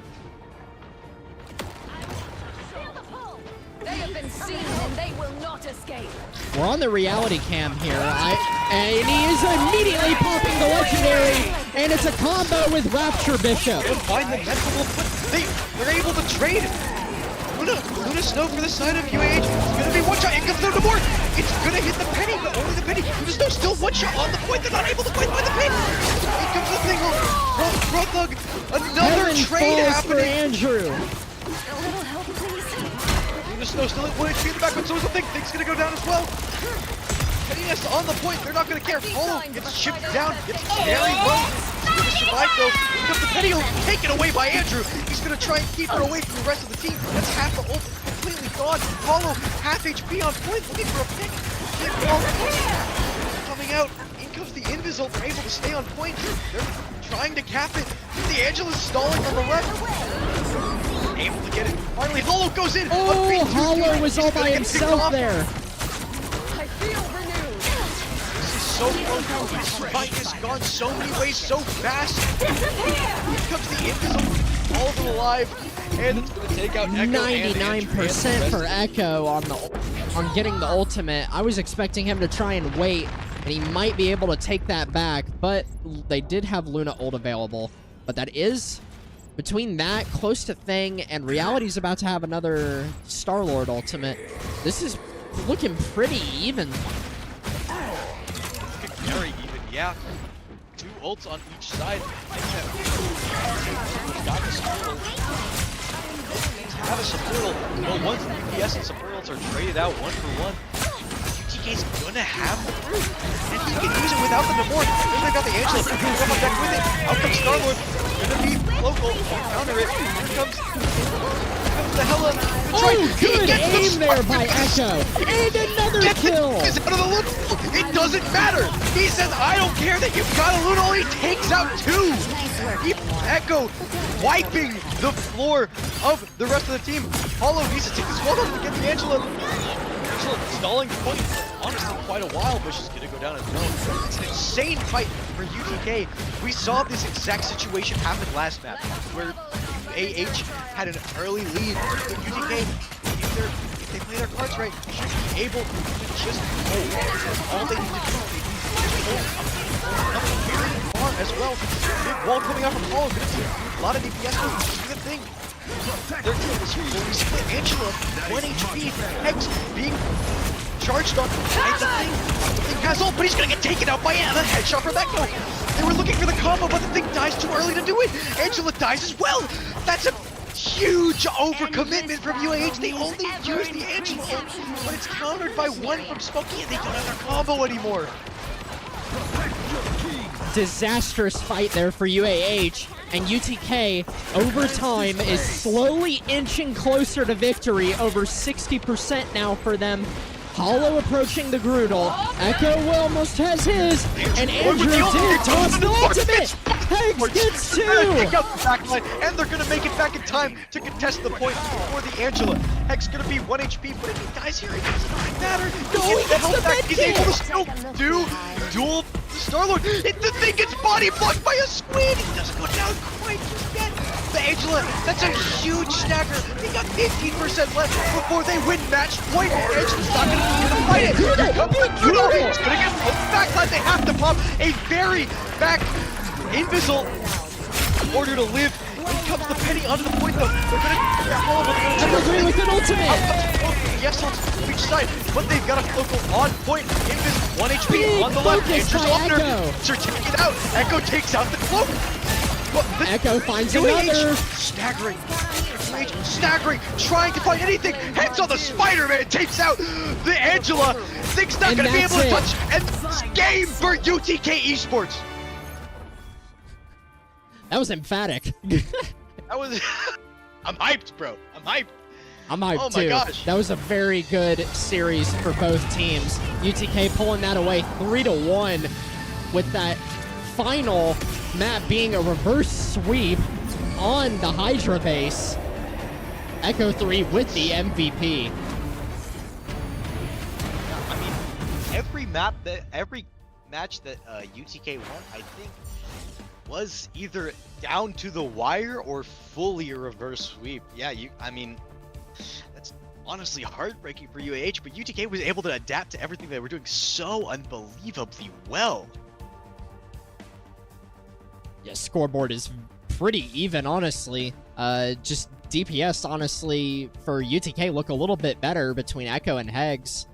They have been seen and they will not escape. We're on the reality cam here, and he is immediately popping the legendary, and it's a combo with Rapture Bishop. Find the mental, but they're able to trade. Luna Snow for the side of UAH. It's gonna be one shot. It comes down to more. It's gonna hit the Penny, but only the Penny. Luna Snow still one shot on the point. They're not able to fight by the Penny. It comes the thing home. Road Thug. Another Heaven trade falls for happening. Andrew. A little help, please. Luna Snow still at 1 HP in the back, but so is the thing. Thing's gonna go down as well. Penniness on the point. They're not gonna care. Hollow gets chipped down. It's very low. He's gonna survive though. Here comes the Penny. Taken away by Andrew. He's gonna try and keep her away from the rest of the team. That's half the ult completely gone. Hollow half HP on point, looking for a pick. Coming out. In comes the Invisal. They're able to stay on point. They're trying to cap it. The Angela's stalling on the left. Able to get it. Finally, Hollow goes in. Oh, Hollow was all by himself there. I feel renewed. This is so close. This fight has gone so many ways, so fast. Here comes the Invisible, all of them alive, and it's going to take out Echo. 99% for Echo on getting the ultimate. I was expecting him to try and wait, and he might be able to take that back, but they did have Luna ult available. But that is, between that, close to Thing, and Reality's about to have another Star-Lord ultimate, this is looking pretty even. Very even, yeah. 2 ults on each side. Got the Squirtle. Have a Squirtle. Well, once the DPS and Squirtles are traded out 1-for-1, UTK's gonna have the fruit, and he can use it without the Namor. Then they got the Angela. Come on back with it. Out comes Star-Lord. Gonna be local. Counter it. Here comes the Hella. Oh, good aim there by Echo. And another kill. He's out of the loop. It doesn't matter. He says, I don't care that you've got a Luna. He takes out 2. Echo wiping the floor of the rest of the team. Hollow needs to take this one to get the Angela. Angela stalling point for honestly quite a while, but she's gonna go down as well. It's an insane fight for UTK. We saw this exact situation happen last map, where UAH had an early lead, but UTK, if they play their cards right, should be able to just hold. Because all they need to do is hold up very far as well. Big wall coming out from Hollow, gonna see a lot of DPS. Good thing. Their team is fully split. Angela, 1 HP. Hex being charged on. The thing has ult, but he's gonna get taken out by a headshot from Echo. They were looking for the combo, but the thing dies too early to do it. Angela dies as well. That's a huge overcommitment from UAH. They only use the Angela ult, but it's countered by 1 from Smokey, and they don't have their combo anymore. Disastrous fight there for UAH, and UTK over time is slowly inching closer to victory, over 60% now for them. Hollow approaching the Groodle. Echo almost has his, and Andrew did toss the ultimate. Hex gets 2. Take out the backline, and they're gonna make it back in time to contest the point for the Angela. Hex gonna be 1 HP, but if he dies here, it doesn't really matter. No, he gets the med He's kit. able to still do dual Star-Lord, the thing gets body blocked by a squid! He doesn't go down quite just yet! The Angela, that's a huge stagger! They got 15% left before they win match point! Angela's not gonna be able to fight it! Here comes the Judo! It's gonna get poked backline, they have to pump a very back invisible in order to live. In comes the penny onto the point though. They're gonna follow with an ultimate! Yes, on each side, but they've got a focal on point. Invis, 1 HP Big on the left. focus Andrew's by off there. Echo. Sir, take it out. Echo takes out the cloak. But the Echo finds UAH another. staggering. UAH staggering, trying to find anything. Heads on the Spider-Man, takes out the Angela. Thing's not And gonna be that's able to it. touch. And it's game for UTK eSports. That was emphatic. That was. I'm hyped, bro. I'm hyped. I'm hyped Oh my too. gosh. That was a very good series for both teams. UTK pulling that away 3-1 with that final map being a reverse sweep on the Hydra base. Echo 3 with the MVP. I mean, every match that UTK won, I think, was either down to the wire or fully a reverse sweep. Yeah, I mean, that's honestly heartbreaking for UAH, but UTK was able to adapt to everything they were doing so unbelievably well. Yeah, scoreboard is pretty even, honestly. Just DPS, honestly, for UTK look a little bit better between Echo and Hegs.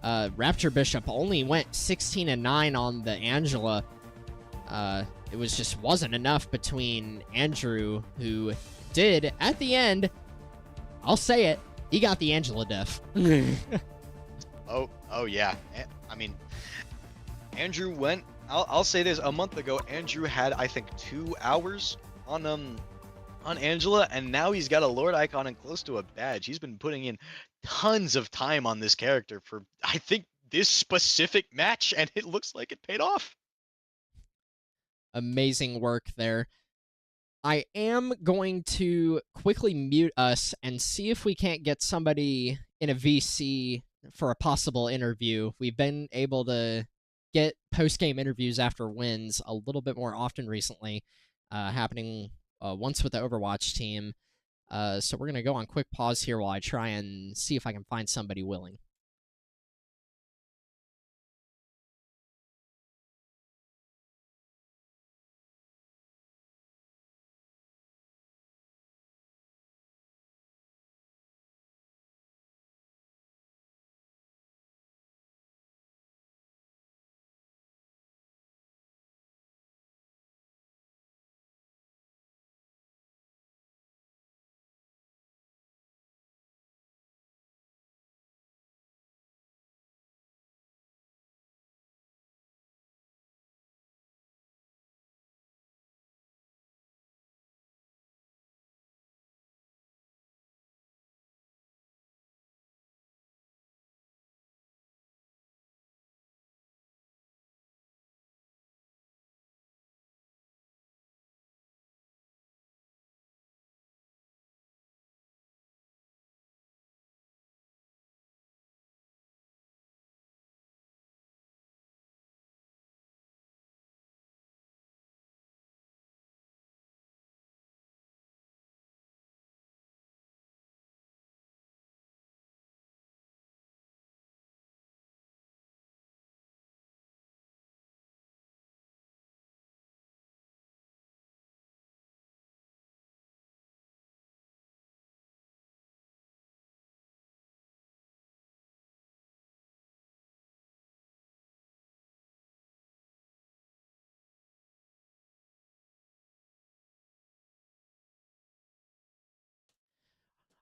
Rapture Bishop only went 16-9 on the Angela. It wasn't enough between Andrew, who did, at the end, I'll say it, he got the Angela def. Oh yeah. I mean, Andrew went. I'll say this: a month ago, Andrew had, I think, 2 hours on Angela, and now he's got a Lord icon and close to a badge. He's been putting in tons of time on this character for, I think, this specific match, and it looks like it paid off. Amazing work there. I am going to quickly mute us and see if we can't get somebody in a VC for a possible interview. We've been able to get post-game interviews after wins a little bit more often recently, happening once with the Overwatch team. So we're going to go on quick pause here while I try and see if I can find somebody willing.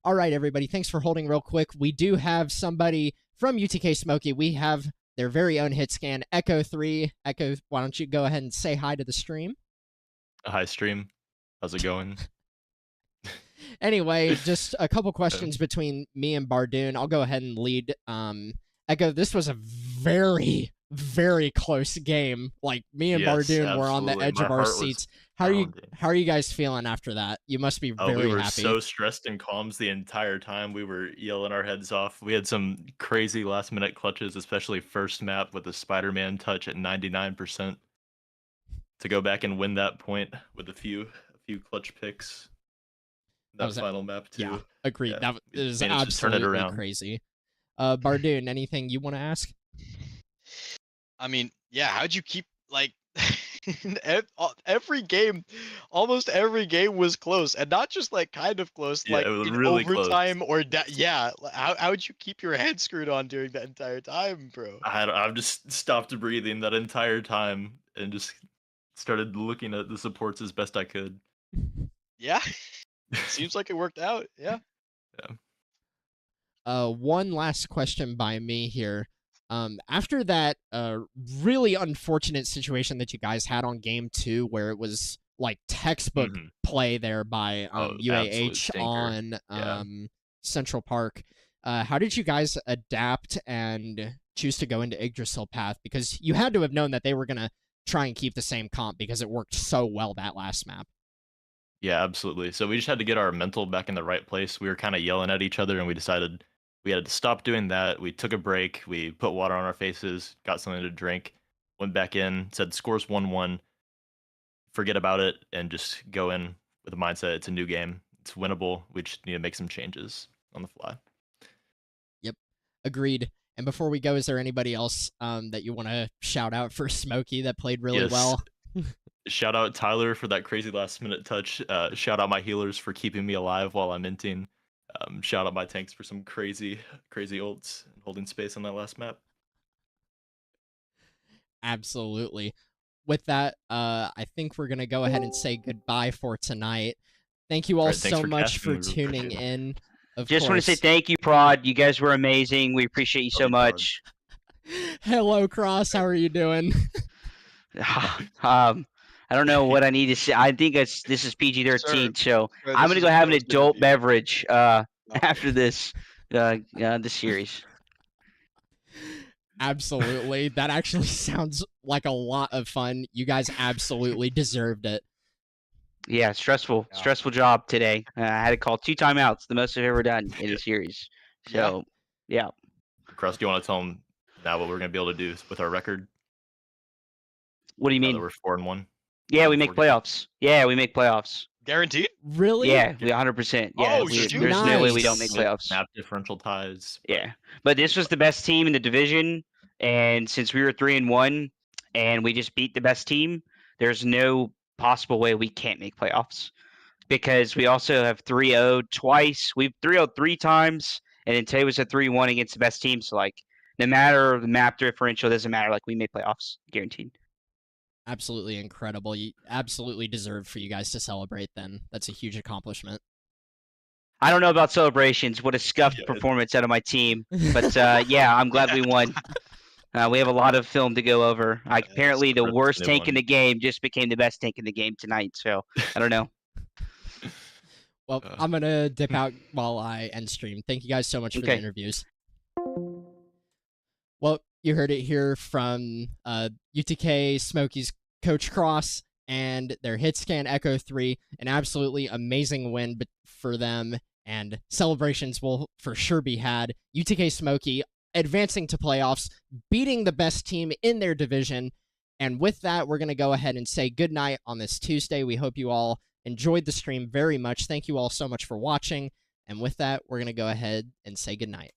All right, everybody, thanks for holding real quick. We do have somebody from UTK Smoky. We have their very own hit scan, Echo 3. Echo, why don't you go ahead and say hi to the stream? Hi, stream. How's it going? Anyway, just a couple questions between me and Bardoon. I'll go ahead and lead. Echo, this was a very, very close game. Like, me and Yes, Bardoon were on the absolutely. edge My of our heart was seats. How are you? pounding. How are you guys feeling after that? You must be very We were happy. so stressed and calms the entire time. We were yelling our heads off. We had some crazy last minute clutches, especially first map with the Spider-Man touch at 99% to go back and win that point with a few clutch picks. That That was final map too. Yeah, agreed. Yeah, That we is managed to turn it absolutely around. crazy. Bardoon, anything you want to ask? I mean, yeah, how'd you keep like every game, almost every game was close, and not just like kind of close, Yeah, like it was in really close. overtime or yeah. How'd you keep your head screwed on during that entire time, bro? I've just stopped breathing that entire time and just started looking at the supports as best I could. Yeah, seems like it worked out. Yeah. One last question by me here. After that really unfortunate situation that you guys had on game 2 where it was like textbook Mhm. play there by Absolute UAH stinker. on Yeah. Central Park, how did you guys adapt and choose to go into Yggdrasil path? Because you had to have known that they were going to try and keep the same comp because it worked so well that last map. Yeah, absolutely. So we just had to get our mental back in the right place. We were kind of yelling at each other, and we decided we had to stop doing that. We took a break. We put water on our faces, got something to drink, went back in, said scores 1-1, forget about it, and just go in with a mindset it's a new game. It's winnable. We just need to make some changes on the fly. Yep, agreed. And before we go, is there anybody else that you want to shout out for Smokey that played really Yes. well? Shout out Tyler for that crazy last minute touch. Shout out my healers for keeping me alive while I'm inting. Shout out my tanks for some crazy ults and holding space on that last map. Absolutely. With that, I think we're going to go ahead and say goodbye for tonight. Thank you all so much for tuning in. Just want to say thank you, Prod. You guys were amazing. We appreciate you so much. Hello, Cross. How are you doing? I don't know what I need to say. I think this is PG-13, so Sir, I'm this gonna is go a have an closed adult interview. beverage Okay. after this series. Absolutely. That actually sounds like a lot of fun. You guys absolutely deserved it. Yeah, stressful job today. I had to call 2 timeouts, the most I've ever done in a series. So, yeah. Cross, do you want to tell them now what we're going to be able to do with our record? What do you mean? Now that we're 4-1. Yeah, we make playoffs. Yeah, we make playoffs. Guaranteed? Really? Yeah, 100%. Yeah, there's no way we don't make playoffs. Map differential ties. Yeah, but this was the best team in the division, and since we were 3-1, and we just beat the best team, there's no possible way we can't make playoffs, because we also have 3-0'd twice. We've 3-0'd 3 times, and then today was a 3-1 against the best team. So like, no matter the map differential, doesn't matter. Like, we made playoffs, guaranteed. Absolutely incredible. You absolutely deserve for you guys to celebrate then. That's a huge accomplishment. I don't know about celebrations. What a scuffed performance out of my team. But yeah, I'm glad we won. We have a lot of film to go over. Apparently, the worst tank in the game just became the best tank in the game tonight. So I don't know. Well, I'm going to dip out while I end stream. Thank you guys so much for the interviews. Well, you heard it here from UTK, Smokey's Coach Cross, and their Hitscan Echo 3. An absolutely amazing win for them, and celebrations will for sure be had. UTK Smokey advancing to playoffs, beating the best team in their division. And with that, we're going to go ahead and say goodnight on this Tuesday. We hope you all enjoyed the stream very much. Thank you all so much for watching. And with that, we're going to go ahead and say goodnight.